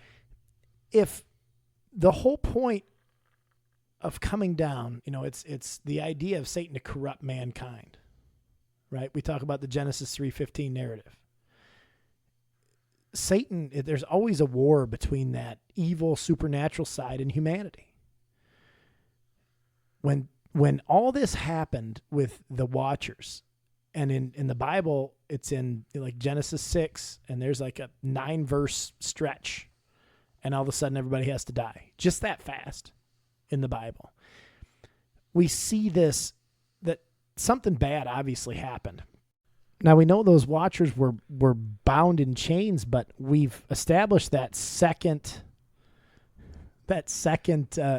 If the whole point of coming down, it's the idea of Satan to corrupt mankind, right? We talk about the Genesis 3:15 narrative. Satan, there's always a war between that evil supernatural side and humanity. When all this happened with the Watchers, and in the Bible, it's in like Genesis 6, and there's like a 9-verse stretch, and all of a sudden everybody has to die. Just that fast in the Bible. We see this, that something bad obviously happened. Now we know those Watchers were bound in chains, but we've established that second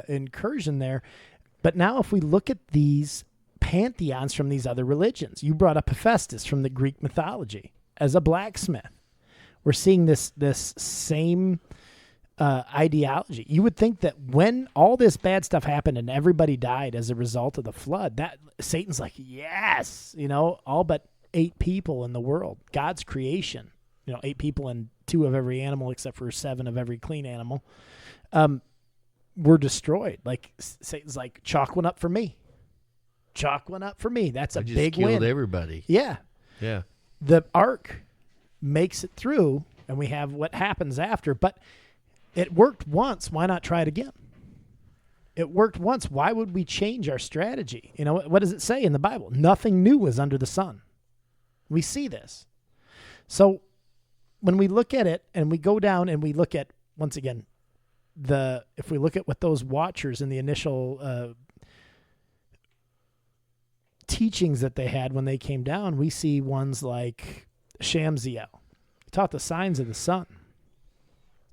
incursion there. But now if we look at these pantheons from these other religions, you brought up Hephaestus from the Greek mythology as a blacksmith. We're seeing this same ideology. You would think that when all this bad stuff happened and everybody died as a result of the flood, that Satan's like, yes, all but 8 people in the world, God's creation, 8 people and 2 of every animal except for 7 of every clean animal, were destroyed. Like Satan's like, chalk one up for me. Chalk one up for me. That's a big win. Killed everybody. Yeah. Yeah. The ark makes it through, and we have what happens after, but it worked once. Why not try it again? It worked once. Why would we change our strategy? What does it say in the Bible? Nothing new is under the sun. We see this. So when we look at it and we go down and we look at, once again, if we look at what those Watchers in the initial teachings that they had when they came down, we see ones like Shamsiel. He taught the signs of the sun.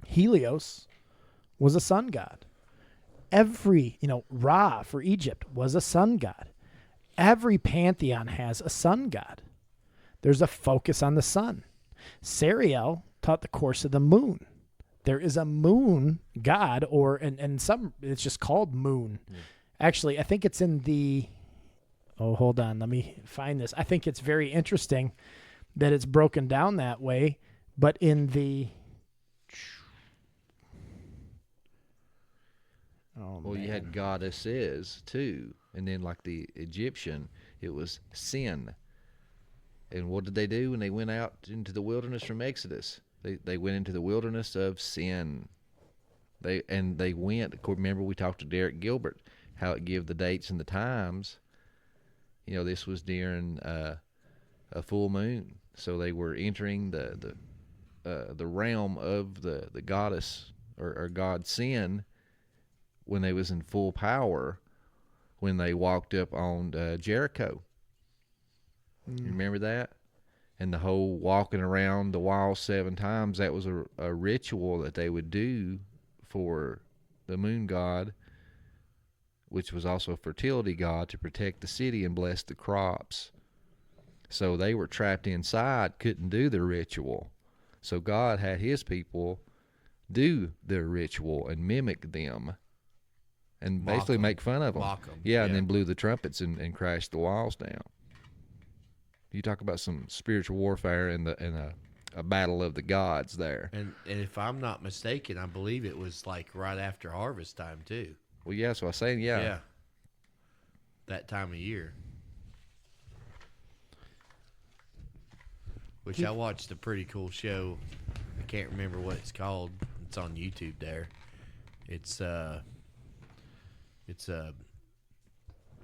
Helios was a sun god. Every, Ra for Egypt was a sun god. Every pantheon has a sun god. There's a focus on the sun. Sariel taught the course of the moon. There is a moon god, and some, it's just called moon. Yeah. Actually, I think it's in the, hold on, let me find this. I think it's very interesting that it's broken down that way, but in the, you had goddesses too, and then like the Egyptian, it was sin. And what did they do when they went out into the wilderness from Exodus? They went into the wilderness of sin. They went. Remember, we talked to Derek Gilbert how it gave the dates and the times. This was during a full moon, so they were entering the realm of the goddess or god sin when they was in full power when they walked up on Jericho. You remember that? And the whole walking around the wall 7 times, that was a ritual that they would do for the moon god, which was also a fertility god, to protect the city and bless the crops. So they were trapped inside, couldn't do the ritual. So God had his people do the ritual and mimic them, and Mock basically 'em. make fun of them. Mock 'em, Yeah, and yeah. then blew the trumpets and crashed the walls down. You talk about some spiritual warfare and a battle of the gods there. And if I'm not mistaken, I believe it was like right after harvest time too. Well, yeah, so I was saying, yeah. That time of year. Which I watched a pretty cool show. I can't remember what it's called. It's on YouTube there. It's a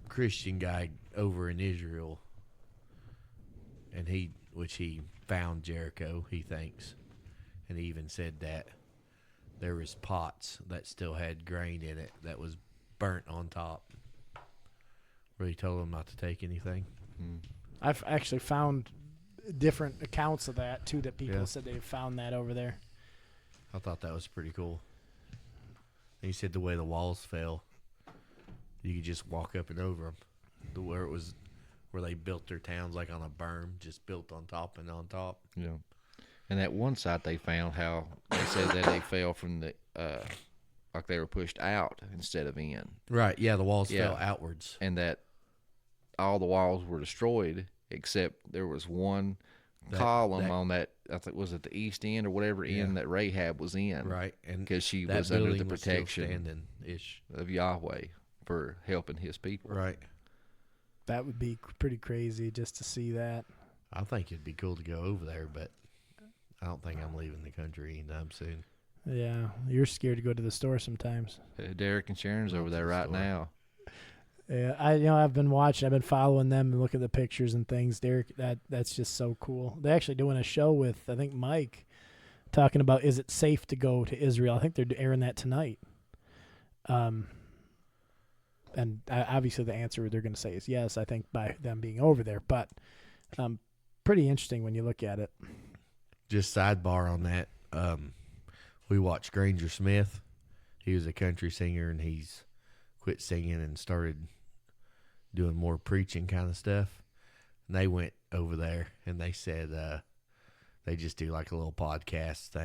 Christian guy over in Israel, and he found Jericho, he thinks, and he even said that there was pots that still had grain in it that was burnt on top, where he told them not to take anything. I've actually found different accounts of that too, that people Yeah. said they found that over there. I thought that was pretty cool. And he said the way the walls fell, you could just walk up and over them. Where they built their towns like on a berm, just built on top and on top. Yeah. And at one site they found how they said that they fell from the like they were pushed out instead of in, Right, yeah, the walls Yeah. fell outwards. and that all the walls were destroyed except there was one column on that. I think was at the east end or whatever end that Rahab was in, Right, and because she that was under the building was still protection standing-ish. of Yahweh for helping His people. Right. That would be pretty crazy just to see that. I think it'd be cool to go over there, but I don't think I'm leaving the country anytime soon. Yeah, you're scared to go to the store sometimes. Derek and Sharon's over there right Store. now. Yeah, I've been following them and looking at the pictures and things. Derek, that's just so cool. They're actually doing a show with, I think, Mike, talking about, is it safe to go to Israel? I think they're airing that tonight. And obviously the answer they're going to say is yes, I think, by them being over there. But pretty interesting when you look at it. Just sidebar on that, we watched Granger Smith. He was a country singer, and he's quit singing and started doing more preaching kind of stuff. And they went over there, and they said they just do like a little podcast,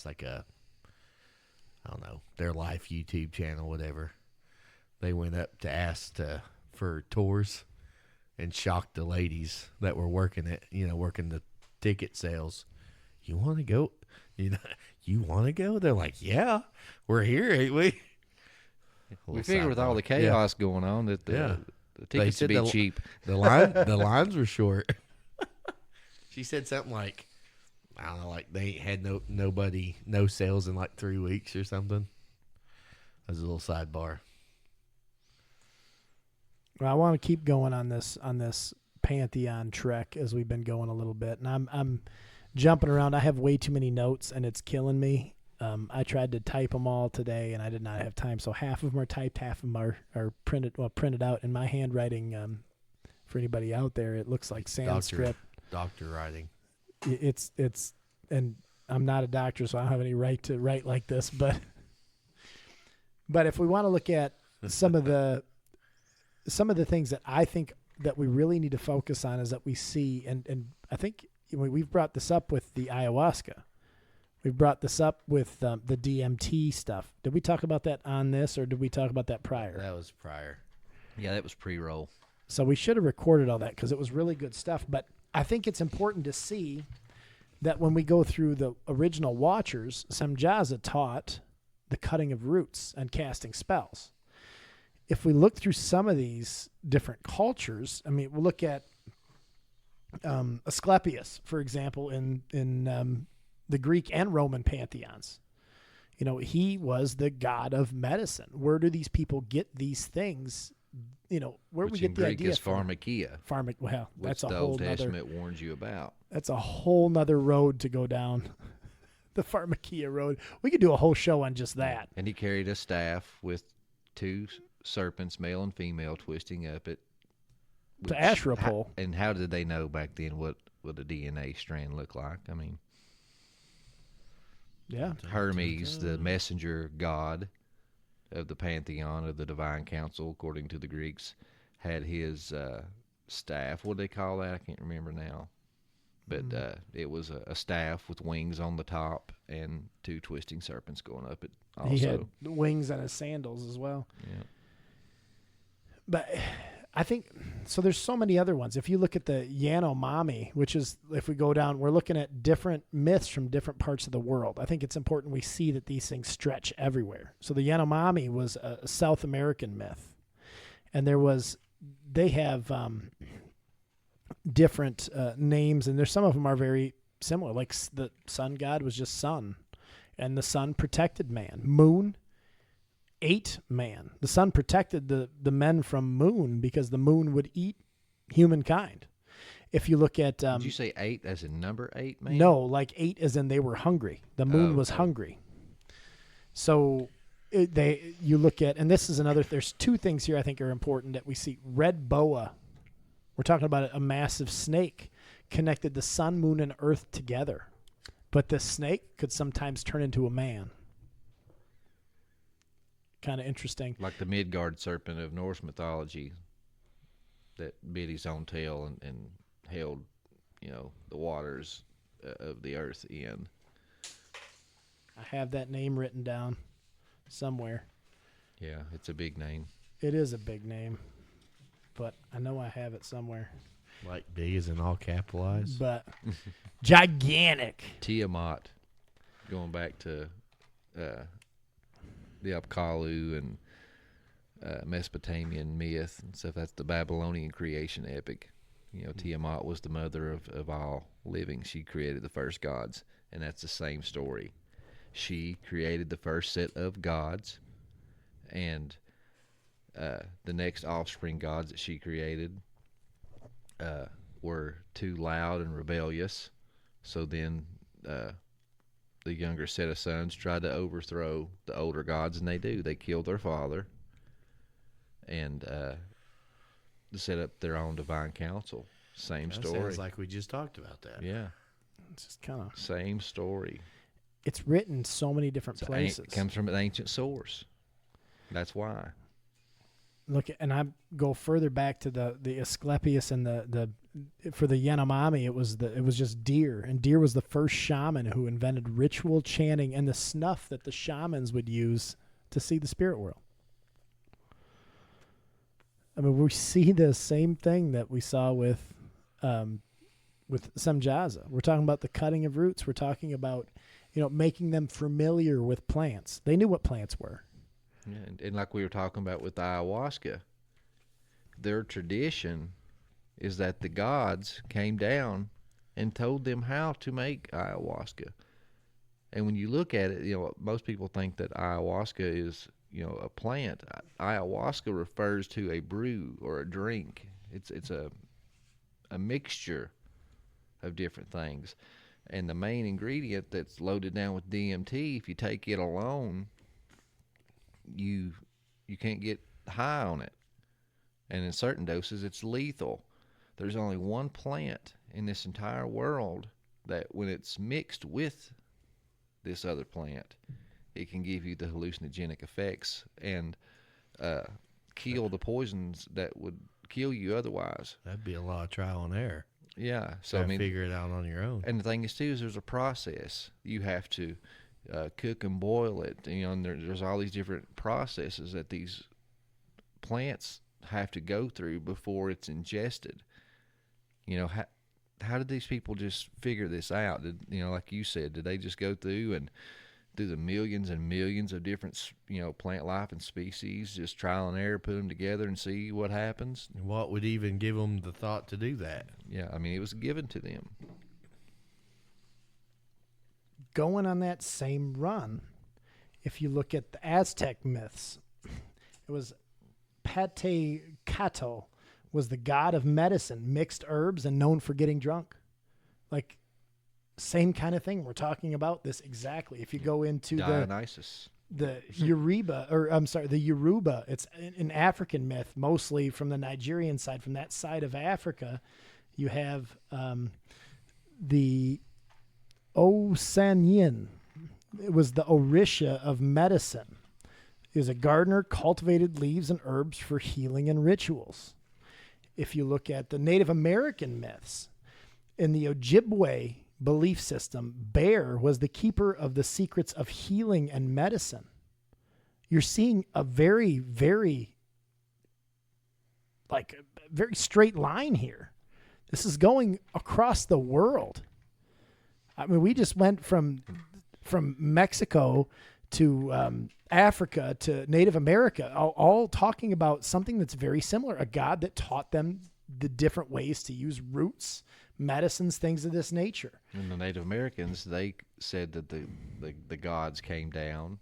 like a, I don't know, their life YouTube channel, whatever. They went up to ask for tours and shocked the ladies that were working it, working the ticket sales. You want to go? You want to go? They're like, yeah, we're here, ain't we? We figure with all the chaos going on that the tickets would be cheap. The lines were short. She said something like, I don't know, like they ain't had no sales in like 3 weeks or something. That was a little sidebar. Well, I want to keep going on this Pantheon trek as we've been going a little bit, and I'm jumping around. I have way too many notes, and it's killing me. I tried to type them all today, and I did not have time. So half of them are typed, half of them are printed out in my handwriting. For anybody out there, it looks like Sanskrit. Doctor writing. It's and I'm not a doctor, so I don't have any right to write like this. But if we want to look at some of the things that I think that we really need to focus on is that we see, and I think we've brought this up with the ayahuasca. We've brought this up with the DMT stuff. Did we talk about that on this, or did we talk about that prior? That was prior. Yeah, that was pre-roll. So we should have recorded all that because it was really good stuff. But I think it's important to see that when we go through the original Watchers, Samjaza taught the cutting of roots and casting spells. If we look through some of these different cultures, I mean, we'll look at Asclepius, for example, in the Greek and Roman pantheons. He was the god of medicine. Where do these people get these things? Where we get the Greek idea is from? pharmakia, Well, which that's a the whole Old nother. Testament warns you about. That's a whole nother road to go down. The pharmakia road. We could do a whole show on just that. And he carried a staff with two serpents, male and female, twisting up it. The Asherah pole. And how did they know back then what a DNA strand looked like? I mean, Yeah. Hermes, the messenger god of the Pantheon, of the divine council, according to the Greeks, had his staff. What do they call that? I can't remember now. But it was a staff with wings on the top and 2 twisting serpents going up it also. He had wings on his sandals as well. Yeah. But I think, so there's so many other ones. If you look at the Yanomami, which is, if we go down, we're looking at different myths from different parts of the world. I think it's important we see that these things stretch everywhere. So the Yanomami was a South American myth. And they have different names, and there's some of them are very similar. Like the sun god was just sun, and the sun protected man. Moon ate man. The sun protected the men from moon because the moon would eat humankind. If you look at did you say 8 as in number 8, man? No, like 8 as in they were hungry. The moon was hungry. So you look at, and this is another, there's 2 things here I think are important that we see. Red boa, we're talking about a massive snake, connected the sun, moon, and earth together. But the snake could sometimes turn into a man. Kind of interesting. Like the Midgard serpent of Norse mythology that bit his own tail and held, the waters of the earth in. I have that name written down somewhere. Yeah, it's a big name. It is a big name, but I know I have it somewhere. Like big as in all capitalized. But gigantic. Tiamat, going back to the Apkallu and Mesopotamian myth and stuff. That's the Babylonian creation epic. Tiamat was the mother of all living. She created the first gods, and that's the same story. She created the first set of gods, and the next offspring gods that she created were too loud and rebellious. So then the younger set of sons tried to overthrow the older gods, and they do. They killed their father and set up their own divine council. Same That story. sounds like we just talked about that. Yeah. It's just kind of, Same story. it's written so many different It places. comes from an ancient source. That's why. Look, and I go further back to the Asclepius and the for the Yanomami, it was just deer, and deer was the first shaman who invented ritual chanting and the snuff that the shamans would use to see the spirit world. I mean, we see the same thing that we saw with Samjaza. We're talking about the cutting of roots. We're talking about, making them familiar with plants. They knew what plants were. Yeah, and like we were talking about with ayahuasca, their tradition is that the gods came down and told them how to make ayahuasca. And when you look at it, most people think that ayahuasca is, a plant. Ayahuasca refers to a brew or a drink. It's a mixture of different things. And the main ingredient that's loaded down with DMT, if you take it alone, you can't get high on it. And in certain doses, it's lethal. There's only one plant in this entire world that when it's mixed with this other plant, it can give you the hallucinogenic effects and kill the poisons that would kill you otherwise. That'd be a lot of trial and error. Yeah. So Figure it out on your own. And the thing is too, is there's a process. You have to cook and boil it. And there's all these different processes that these plants have to go through before it's ingested. How did these people just figure this out? Like you said, did they just go through and do the millions and millions of different, plant life and species, just trial and error, put them together and see what happens? What would even give them the thought to do that? Yeah, it was given to them. Going on that same run, if you look at the Aztec myths, it was Patecatl was the god of medicine, mixed herbs, and known for getting drunk. Like, same kind of thing. We're talking about this exactly. If you go into Dionysus. the Yoruba, it's an African myth, mostly from the Nigerian side. From that side of Africa, you have the Osanyin. It was the Orisha of medicine. He was a gardener, cultivated leaves and herbs for healing and rituals. If you look at the Native American myths, In the Ojibwe belief system, Bear was the keeper of the secrets of healing and medicine. You're seeing a very, very straight line here. This is going across the world. I mean, we just went from Mexico to Africa to Native America, all talking about something that's very similar, a God that taught them the different ways to use roots, medicines, things of this nature. And the Native Americans, they said that the gods came down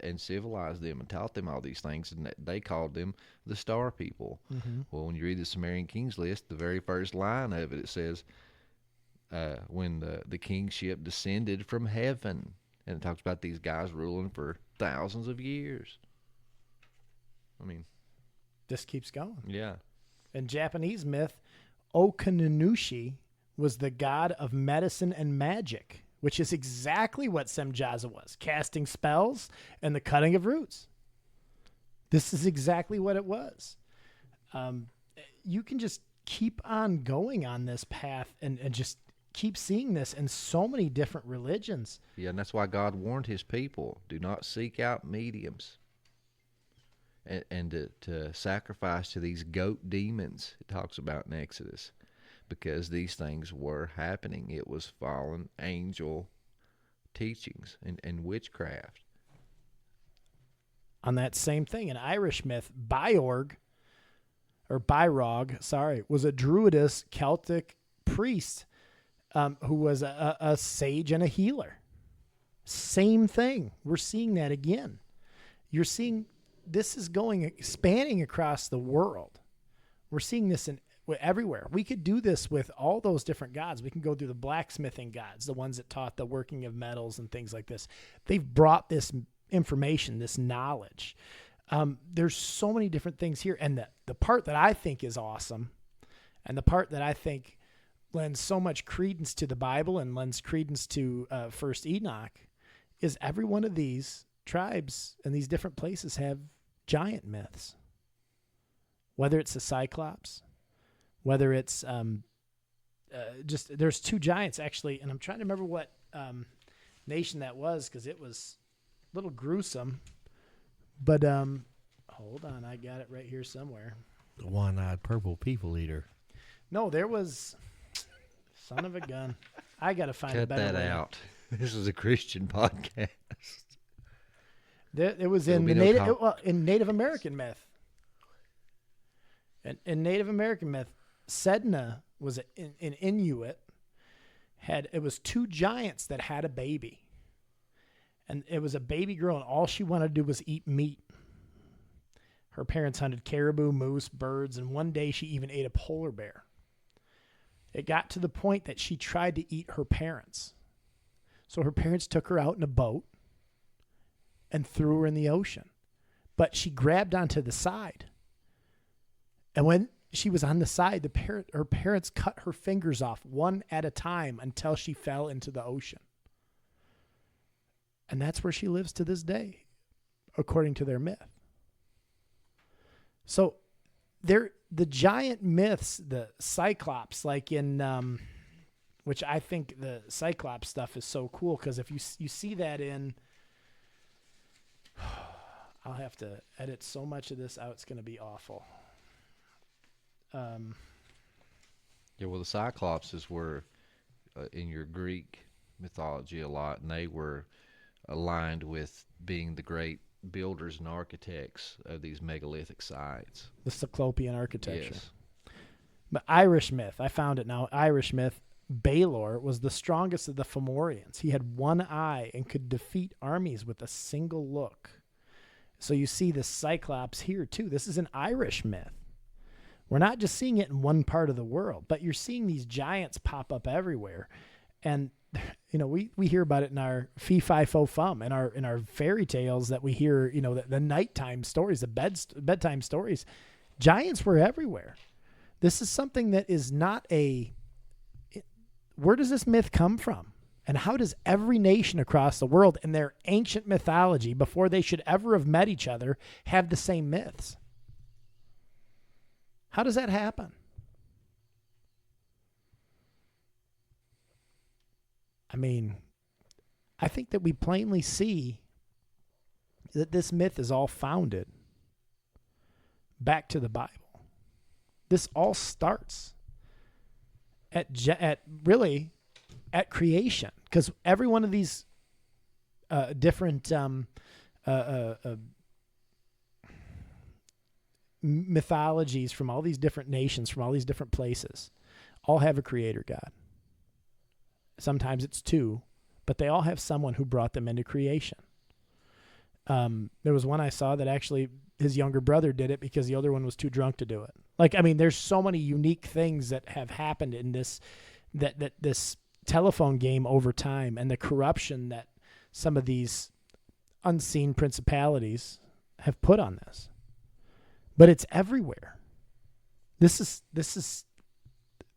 and civilized them and taught them all these things, and they called them the Star People. Mm-hmm. Well, when you read the Sumerian Kings list, the very first line of it says, when the kingship descended from heaven. And it talks about these guys ruling for thousands of years. I mean, this keeps going. Yeah. In Japanese myth, Okanunushi was the god of medicine and magic, which is exactly what Semjaza was, casting spells and the cutting of roots. This is exactly what it was. You can just keep on going on this path and just keep seeing this in so many different religions. Yeah, and that's why God warned his people, do not seek out mediums and to sacrifice to these goat demons, it talks about in Exodus, because these things were happening. It was fallen angel teachings and witchcraft. On that same thing, in Irish myth, Byrog, was a Druidess Celtic priest who was a sage and a healer. Same thing. We're seeing that again. You're seeing this is spanning across the world. We're seeing this everywhere. We could do this with all those different gods. We can go through the blacksmithing gods, the ones that taught the working of metals and things like this. They've brought this information, this knowledge. There's so many different things here. And the part that I think is awesome, and the part that I think lends so much credence to the Bible and lends credence to First Enoch, is every one of these tribes and these different places have giant myths. Whether it's the Cyclops, whether it's just there's two giants actually, and I'm trying to remember what nation that was because it was a little gruesome. But hold on, I got it right here somewhere. The one-eyed purple people eater. No, there was. Son of a gun. I got to find a Cut better that way. out. This is a Christian podcast. It was in the Native American myth. In Native American myth, Sedna was an Inuit. It was two giants that had a baby. And it was a baby girl, and all she wanted to do was eat meat. Her parents hunted caribou, moose, birds, and one day she even ate a polar bear. It got to the point that she tried to eat her parents. So her parents took her out in a boat and threw her in the ocean. But she grabbed onto the side. And when she was on the side, her parents cut her fingers off one at a time until she fell into the ocean. And that's where she lives to this day, according to their myth. So the giant myths, the Cyclops, like in, which I think the Cyclops stuff is so cool because if you see that in, I'll have to edit so much of this out, it's going to be awful. Yeah, well, the Cyclopses were in your Greek mythology a lot, and they were aligned with being the great builders and architects of these megalithic sites. The Cyclopean architecture. Yes. But Irish myth, I found it now. Irish myth, Baelor was the strongest of the Fomorians. He had one eye and could defeat armies with a single look. So you see the Cyclops here too. This is an Irish myth. We're not just seeing it in one part of the world, but you're seeing these giants pop up everywhere. And you know, we hear about it in our fee-fi-fo-fum, in our fairy tales that we hear, you know, the nighttime stories, the bedtime stories. Giants were everywhere. This is something that is not where does this myth come from? And how does every nation across the world in their ancient mythology, before they should ever have met each other, have the same myths? How does that happen? I mean, I think that we plainly see that this myth is all founded back to the Bible. This all starts at creation, because every one of these different mythologies from all these different nations, from all these different places, all have a creator God. Sometimes it's two, but they all have someone who brought them into creation. There was one I saw that actually his younger brother did it because the other one was too drunk to do it. Like, I mean, there's so many unique things that have happened in this telephone game over time, and the corruption that some of these unseen principalities have put on this. But it's everywhere. This is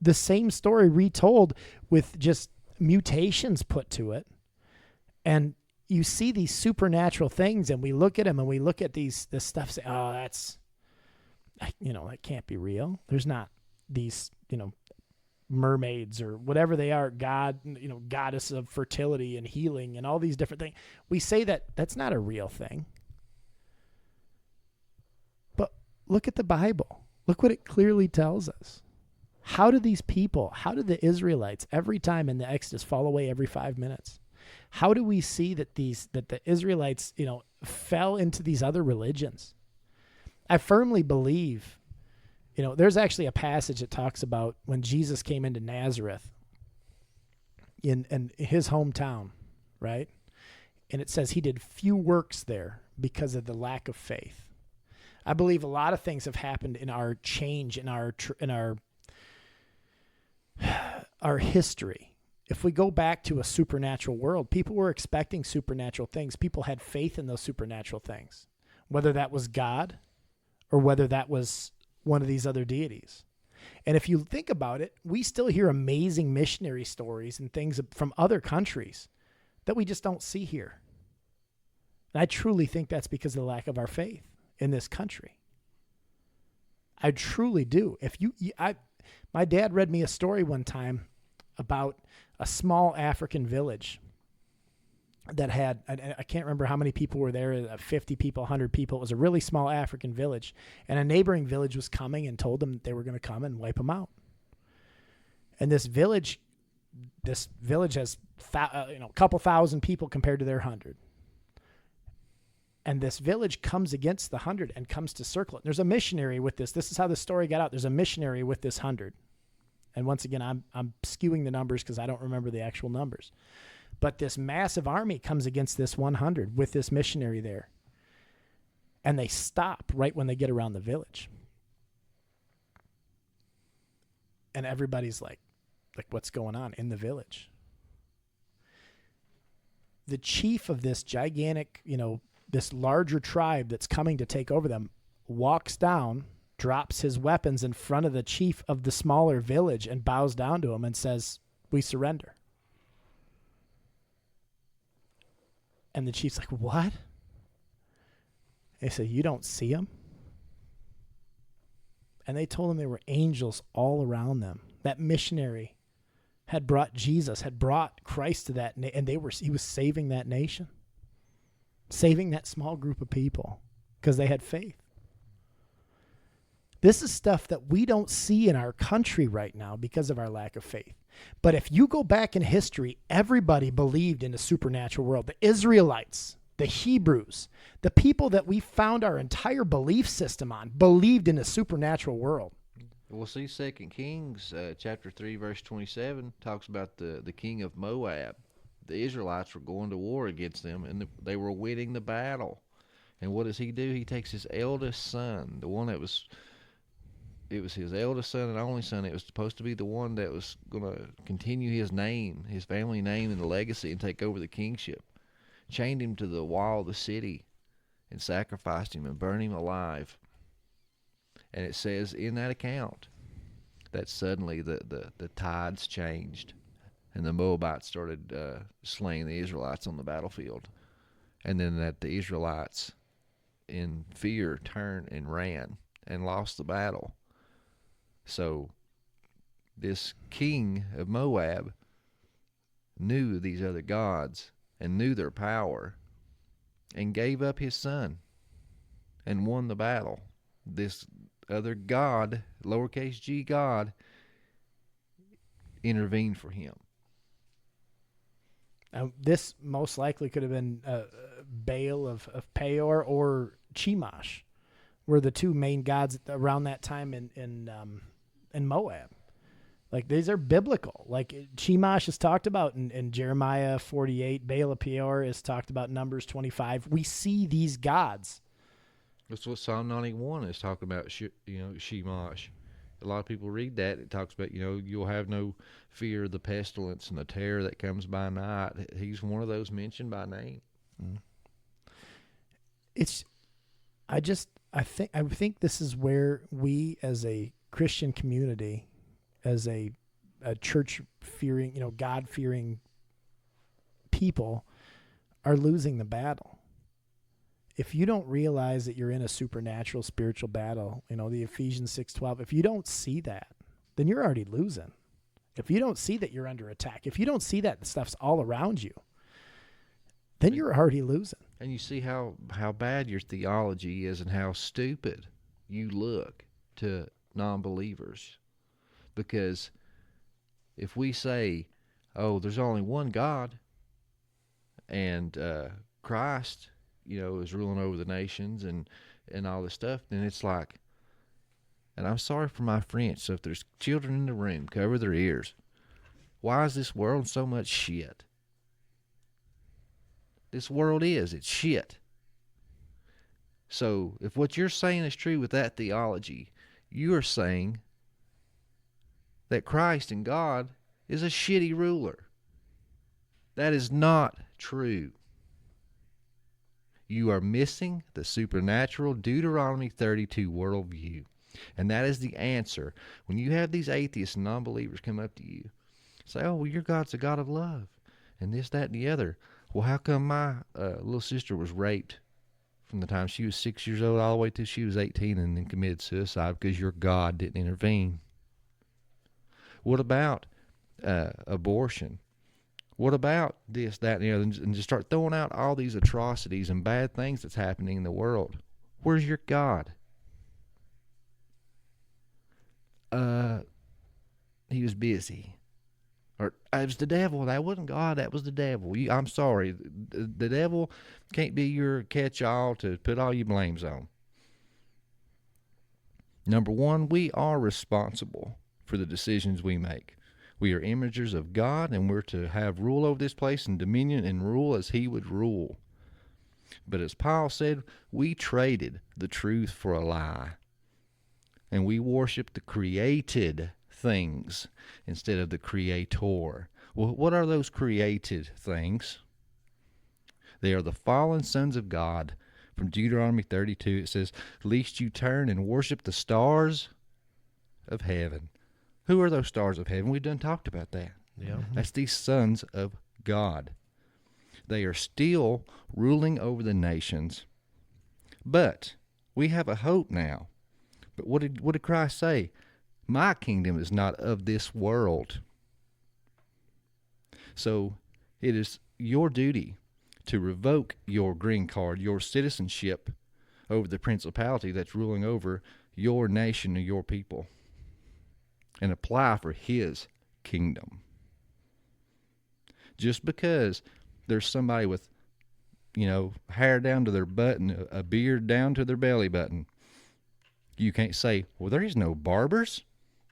the same story retold with just mutations put to it. And you see these supernatural things, and we look at them, and we look at this stuff, say, oh, that's, that can't be real. There's not these, mermaids or whatever they are, goddess of fertility and healing and all these different things. We say that that's not a real thing. But look at the Bible. Look what it clearly tells us. How do the Israelites every time in the Exodus fall away every 5 minutes? How do we see that the Israelites, fell into these other religions? I firmly believe, there's actually a passage that talks about when Jesus came into Nazareth in his hometown, right? And it says he did few works there because of the lack of faith. I believe a lot of things have happened in our change, in our history. If we go back to a supernatural world, people were expecting supernatural things. People had faith in those supernatural things, whether that was God or whether that was one of these other deities. And if you think about it, we still hear amazing missionary stories and things from other countries that we just don't see here. And I truly think that's because of the lack of our faith in this country. I truly do. My dad read me a story one time about a small African village that had, I can't remember how many people were there, 50 people, 100 people. It was a really small African village. And a neighboring village was coming and told them that they were going to come and wipe them out. And this village has a couple thousand people compared to their 100. And this village comes against the 100 and comes to circle it. There's a missionary with this. This is how the story got out. There's a missionary with this 100. And once again, I'm skewing the numbers because I don't remember the actual numbers. But this massive army comes against this 100 with this missionary there. And they stop right when they get around the village. And everybody's like, what's going on in the village? The chief of this gigantic, this larger tribe that's coming to take over them walks down, drops his weapons in front of the chief of the smaller village and bows down to him and says, "We surrender." And the chief's like, "What?" They said, "You don't see them?" And they told him there were angels all around them. That missionary had brought Jesus, had brought Christ to that, and he was saving that nation, saving that small group of people because they had faith. This is stuff that we don't see in our country right now because of our lack of faith. But if you go back in history, everybody believed in a supernatural world. The Israelites, the Hebrews, the people that we found our entire belief system on believed in a supernatural world. We'll see 2 Kings chapter 3, verse 27 talks about the king of Moab. The Israelites were going to war against them, and they were winning the battle. And what does he do? He takes his eldest son, the one that was... It was his eldest son and only son. It was supposed to be the one that was going to continue his name, his family name and the legacy, and take over the kingship. Chained him to the wall of the city and sacrificed him and burned him alive. And it says in that account that suddenly the tides changed and the Moabites started slaying the Israelites on the battlefield. And then that the Israelites, in fear, turned and ran and lost the battle. So this king of Moab knew these other gods and knew their power and gave up his son and won the battle. This other god, lowercase g God, intervened for him. This most likely could have been Baal of Peor or Chemosh, were the two main gods around that time in Moab. Like, these are biblical. Like, Chemosh is talked about in Jeremiah 48. Baal of Peor is talked about in Numbers 25. We see these gods. That's what Psalm 91 is talking about, Shemosh. A lot of people read that. It talks about, you'll have no fear of the pestilence and the terror that comes by night. He's one of those mentioned by name. I think this is where we as a Christian community, as a church-fearing, God-fearing people, are losing the battle. If you don't realize that you're in a supernatural spiritual battle, the Ephesians 6:12, if you don't see that, then you're already losing. If you don't see that you're under attack, if you don't see that the stuff's all around you, then you're already losing. And you see how bad your theology is and how stupid you look to non-believers. Because if we say, oh, there's only one God, and Christ, is ruling over the nations and all this stuff, then it's like, and I'm sorry for my French, so if there's children in the room, cover their ears. Why is this world so much shit? This world it's shit. So if what you're saying is true with that theology, you are saying that Christ and God is a shitty ruler. That is not true. You are missing the supernatural Deuteronomy 32 worldview. And that is the answer. When you have these atheists and non-believers come up to you, say, oh, well, your God's a God of love, and this, that, and the other. Well, how come my little sister was raped from the time she was 6 years old all the way till she was 18 and then committed suicide because your God didn't intervene? What about abortion? What about this, that, and the other? And just start throwing out all these atrocities and bad things that's happening in the world. Where's your God? He was busy. Or it was the devil. That wasn't God. That was the devil. I'm sorry. The devil can't be your catch-all to put all your blames on. Number one, we are responsible for the decisions we make. We are imagers of God, and we're to have rule over this place and dominion and rule as he would rule. But as Paul said, we traded the truth for a lie. And we worship the created things instead of the creator. Well, what are those created things? They are the fallen sons of God. From Deuteronomy 32, it says, lest you turn and worship the stars of heaven. Who are those stars of heaven? We've done talked about that. Yeah. That's these sons of God. They are still ruling over the nations. But we have a hope now. But what did Christ say? My kingdom is not of this world. So it is your duty to revoke your green card, your citizenship over the principality that's ruling over your nation or your people, and apply for his kingdom. Just because there's somebody with, hair down to their butt and a beard down to their belly button, you can't say, well, there is no barbers.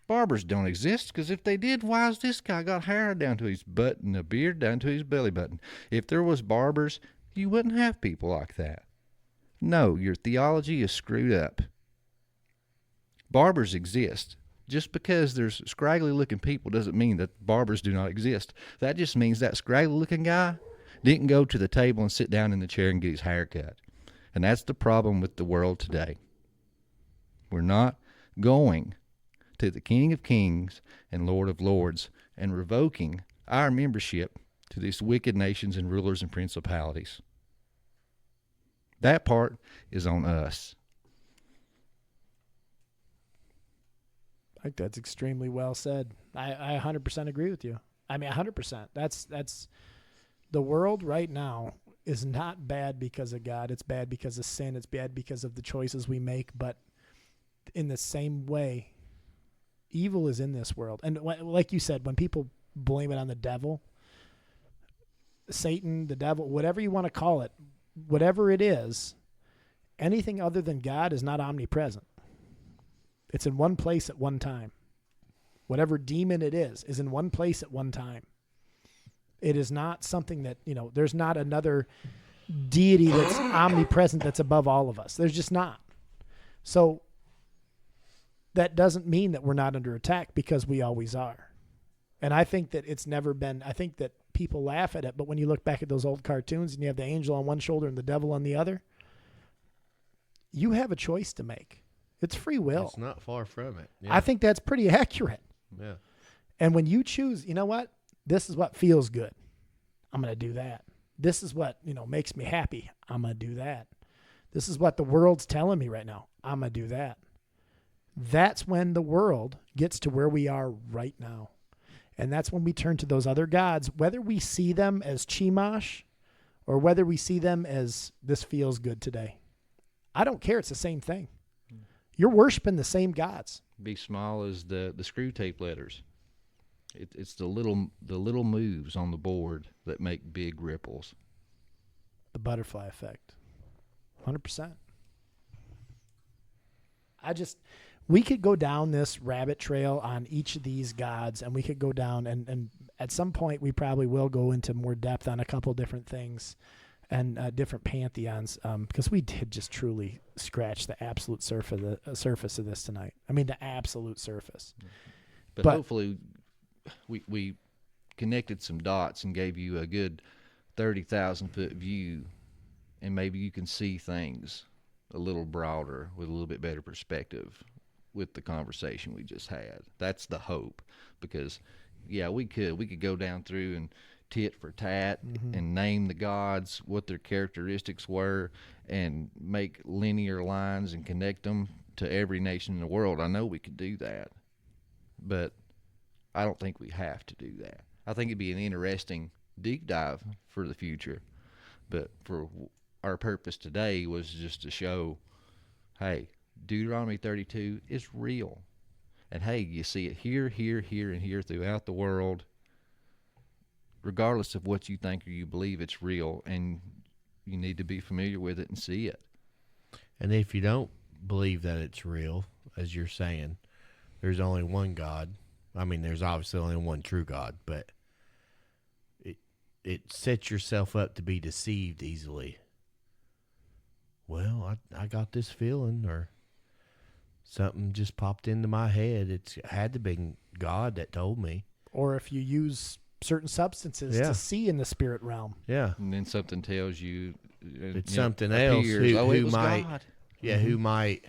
Barbers don't exist, because if they did, why has this guy got hair down to his butt and a beard down to his belly button? If there was barbers, you wouldn't have people like that. No, your theology is screwed up. Barbers exist. Just because there's scraggly-looking people doesn't mean that barbers do not exist. That just means that scraggly-looking guy didn't go to the table and sit down in the chair and get his hair cut. And that's the problem with the world today. We're not going to the King of Kings and Lord of Lords and revoking our membership to these wicked nations and rulers and principalities. That part is on us. I think that's extremely well said. I 100% agree with you. I mean, 100%. That's the world right now is not bad because of God. It's bad because of sin. It's bad because of the choices we make. But in the same way, evil is in this world. And like you said, when people blame it on the devil, Satan, the devil, whatever you want to call it, whatever it is, anything other than God is not omnipresent. It's in one place at one time. Whatever demon it is in one place at one time. It is not something that, there's not another deity that's omnipresent that's above all of us. There's just not. So that doesn't mean that we're not under attack, because we always are. And I think that it's never been, I think that people laugh at it, but when you look back at those old cartoons and you have the angel on one shoulder and the devil on the other, you have a choice to make. It's free will. It's not far from it. Yeah. I think that's pretty accurate. Yeah. And when you choose, you know what? This is what feels good. I'm going to do that. This is what, makes me happy. I'm going to do that. This is what the world's telling me right now. I'm going to do that. That's when the world gets to where we are right now. And that's when we turn to those other gods, whether we see them as Chemosh or whether we see them as this feels good today. I don't care. It's the same thing. You're worshiping the same gods. Be small as the screw tape letters. It's the little moves on the board that make big ripples. The butterfly effect. 100%. We could go down this rabbit trail on each of these gods, and we could go down, and at some point we probably will go into more depth on a couple different things and different pantheons, because we did just truly scratch the absolute surface of this tonight. I mean, the absolute surface. But hopefully we connected some dots and gave you a good 30,000-foot view, and maybe you can see things a little broader with a little bit better perspective with the conversation we just had. That's the hope, because we could go down through and tit for tat and name the gods, what their characteristics were, and make linear lines and connect them to every nation in the world. I know we could do that, but I don't think we have to do that. I think it'd be an interesting deep dive for the future, but for our purpose today was just to show, hey, Deuteronomy 32 is real. And hey, you see it here, and here throughout the world. Regardless of what you think or you believe, it's real, and you need to be familiar with it and see it. And if you don't believe that it's real, as you're saying, there's only one God. I mean, there's obviously only one true God, but it sets yourself up to be deceived easily. Well, I got this feeling, or something just popped into my head. It had to be God that told me. Or if you use certain substances to see in the spirit realm. Yeah. And then something tells you it's something else who might God. Yeah, who might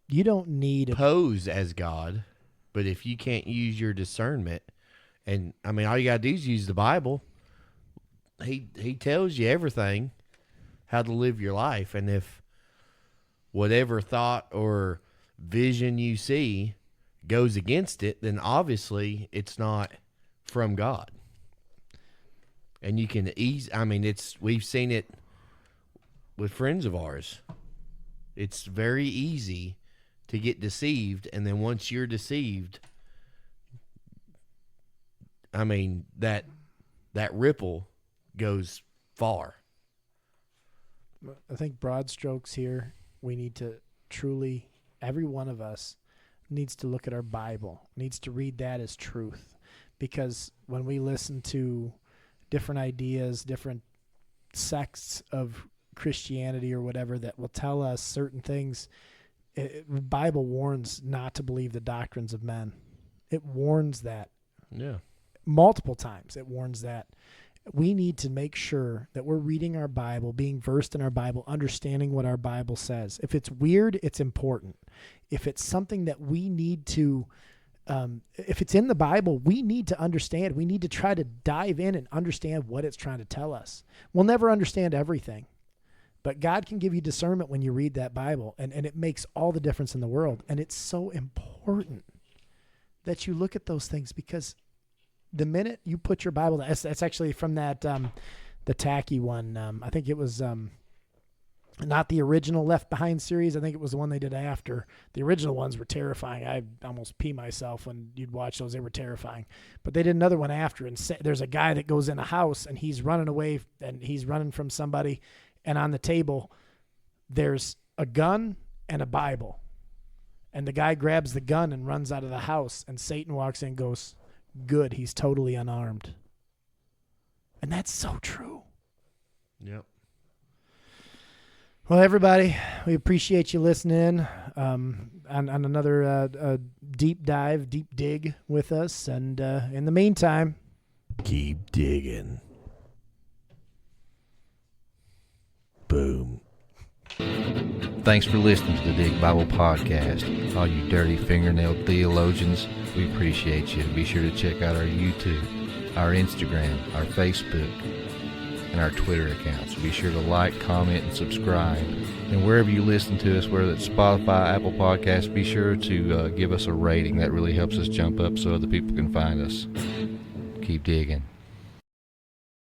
you don't need pose as God, but if you can't use your discernment, and I mean all you gotta do is use the Bible. He tells you everything, how to live your life, and if whatever thought or vision you see goes against it, then obviously it's not from God. And you can we've seen it with friends of ours. It's very easy to get deceived, and then once you're deceived, I mean that ripple goes far. I think broad strokes here, we need to truly, every one of us needs to look at our Bible, needs to read that as truth. Because when we listen to different ideas, different sects of Christianity or whatever that will tell us certain things, the Bible warns not to believe the doctrines of men. It warns that. Yeah. Multiple times it warns that. We need to make sure that we're reading our Bible, being versed in our Bible, understanding what our Bible says. If it's weird, it's important. If it's something that we need to, if it's in the Bible, we need to understand. We need to try to dive in and understand what it's trying to tell us. We'll never understand everything, but God can give you discernment when you read that Bible, and it makes all the difference in the world. And it's so important that you look at those things, because the minute you put your Bible, that's actually from that the tacky one. I think it was not the original Left Behind series. I think it was the one they did after. The original ones were terrifying. I almost pee myself when you'd watch those. They were terrifying. But they did another one after, and there's a guy that goes in a house, and he's running away, and he's running from somebody, and on the table there's a gun and a Bible. And the guy grabs the gun and runs out of the house, and Satan walks in and goes, good, he's totally unarmed. And that's so true. Yep. Well, everybody, we appreciate you listening on another deep dive, deep dig with us. And in the meantime, Keep digging. Boom. Thanks for listening to the Dig Bible Podcast. All you dirty fingernailed theologians, we appreciate you. Be sure to check out our YouTube, our Instagram, our Facebook, and our Twitter accounts. Be sure to like, comment, and subscribe. And wherever you listen to us, whether it's Spotify, Apple Podcasts, be sure to give us a rating. That really helps us jump up so other people can find us. Keep digging.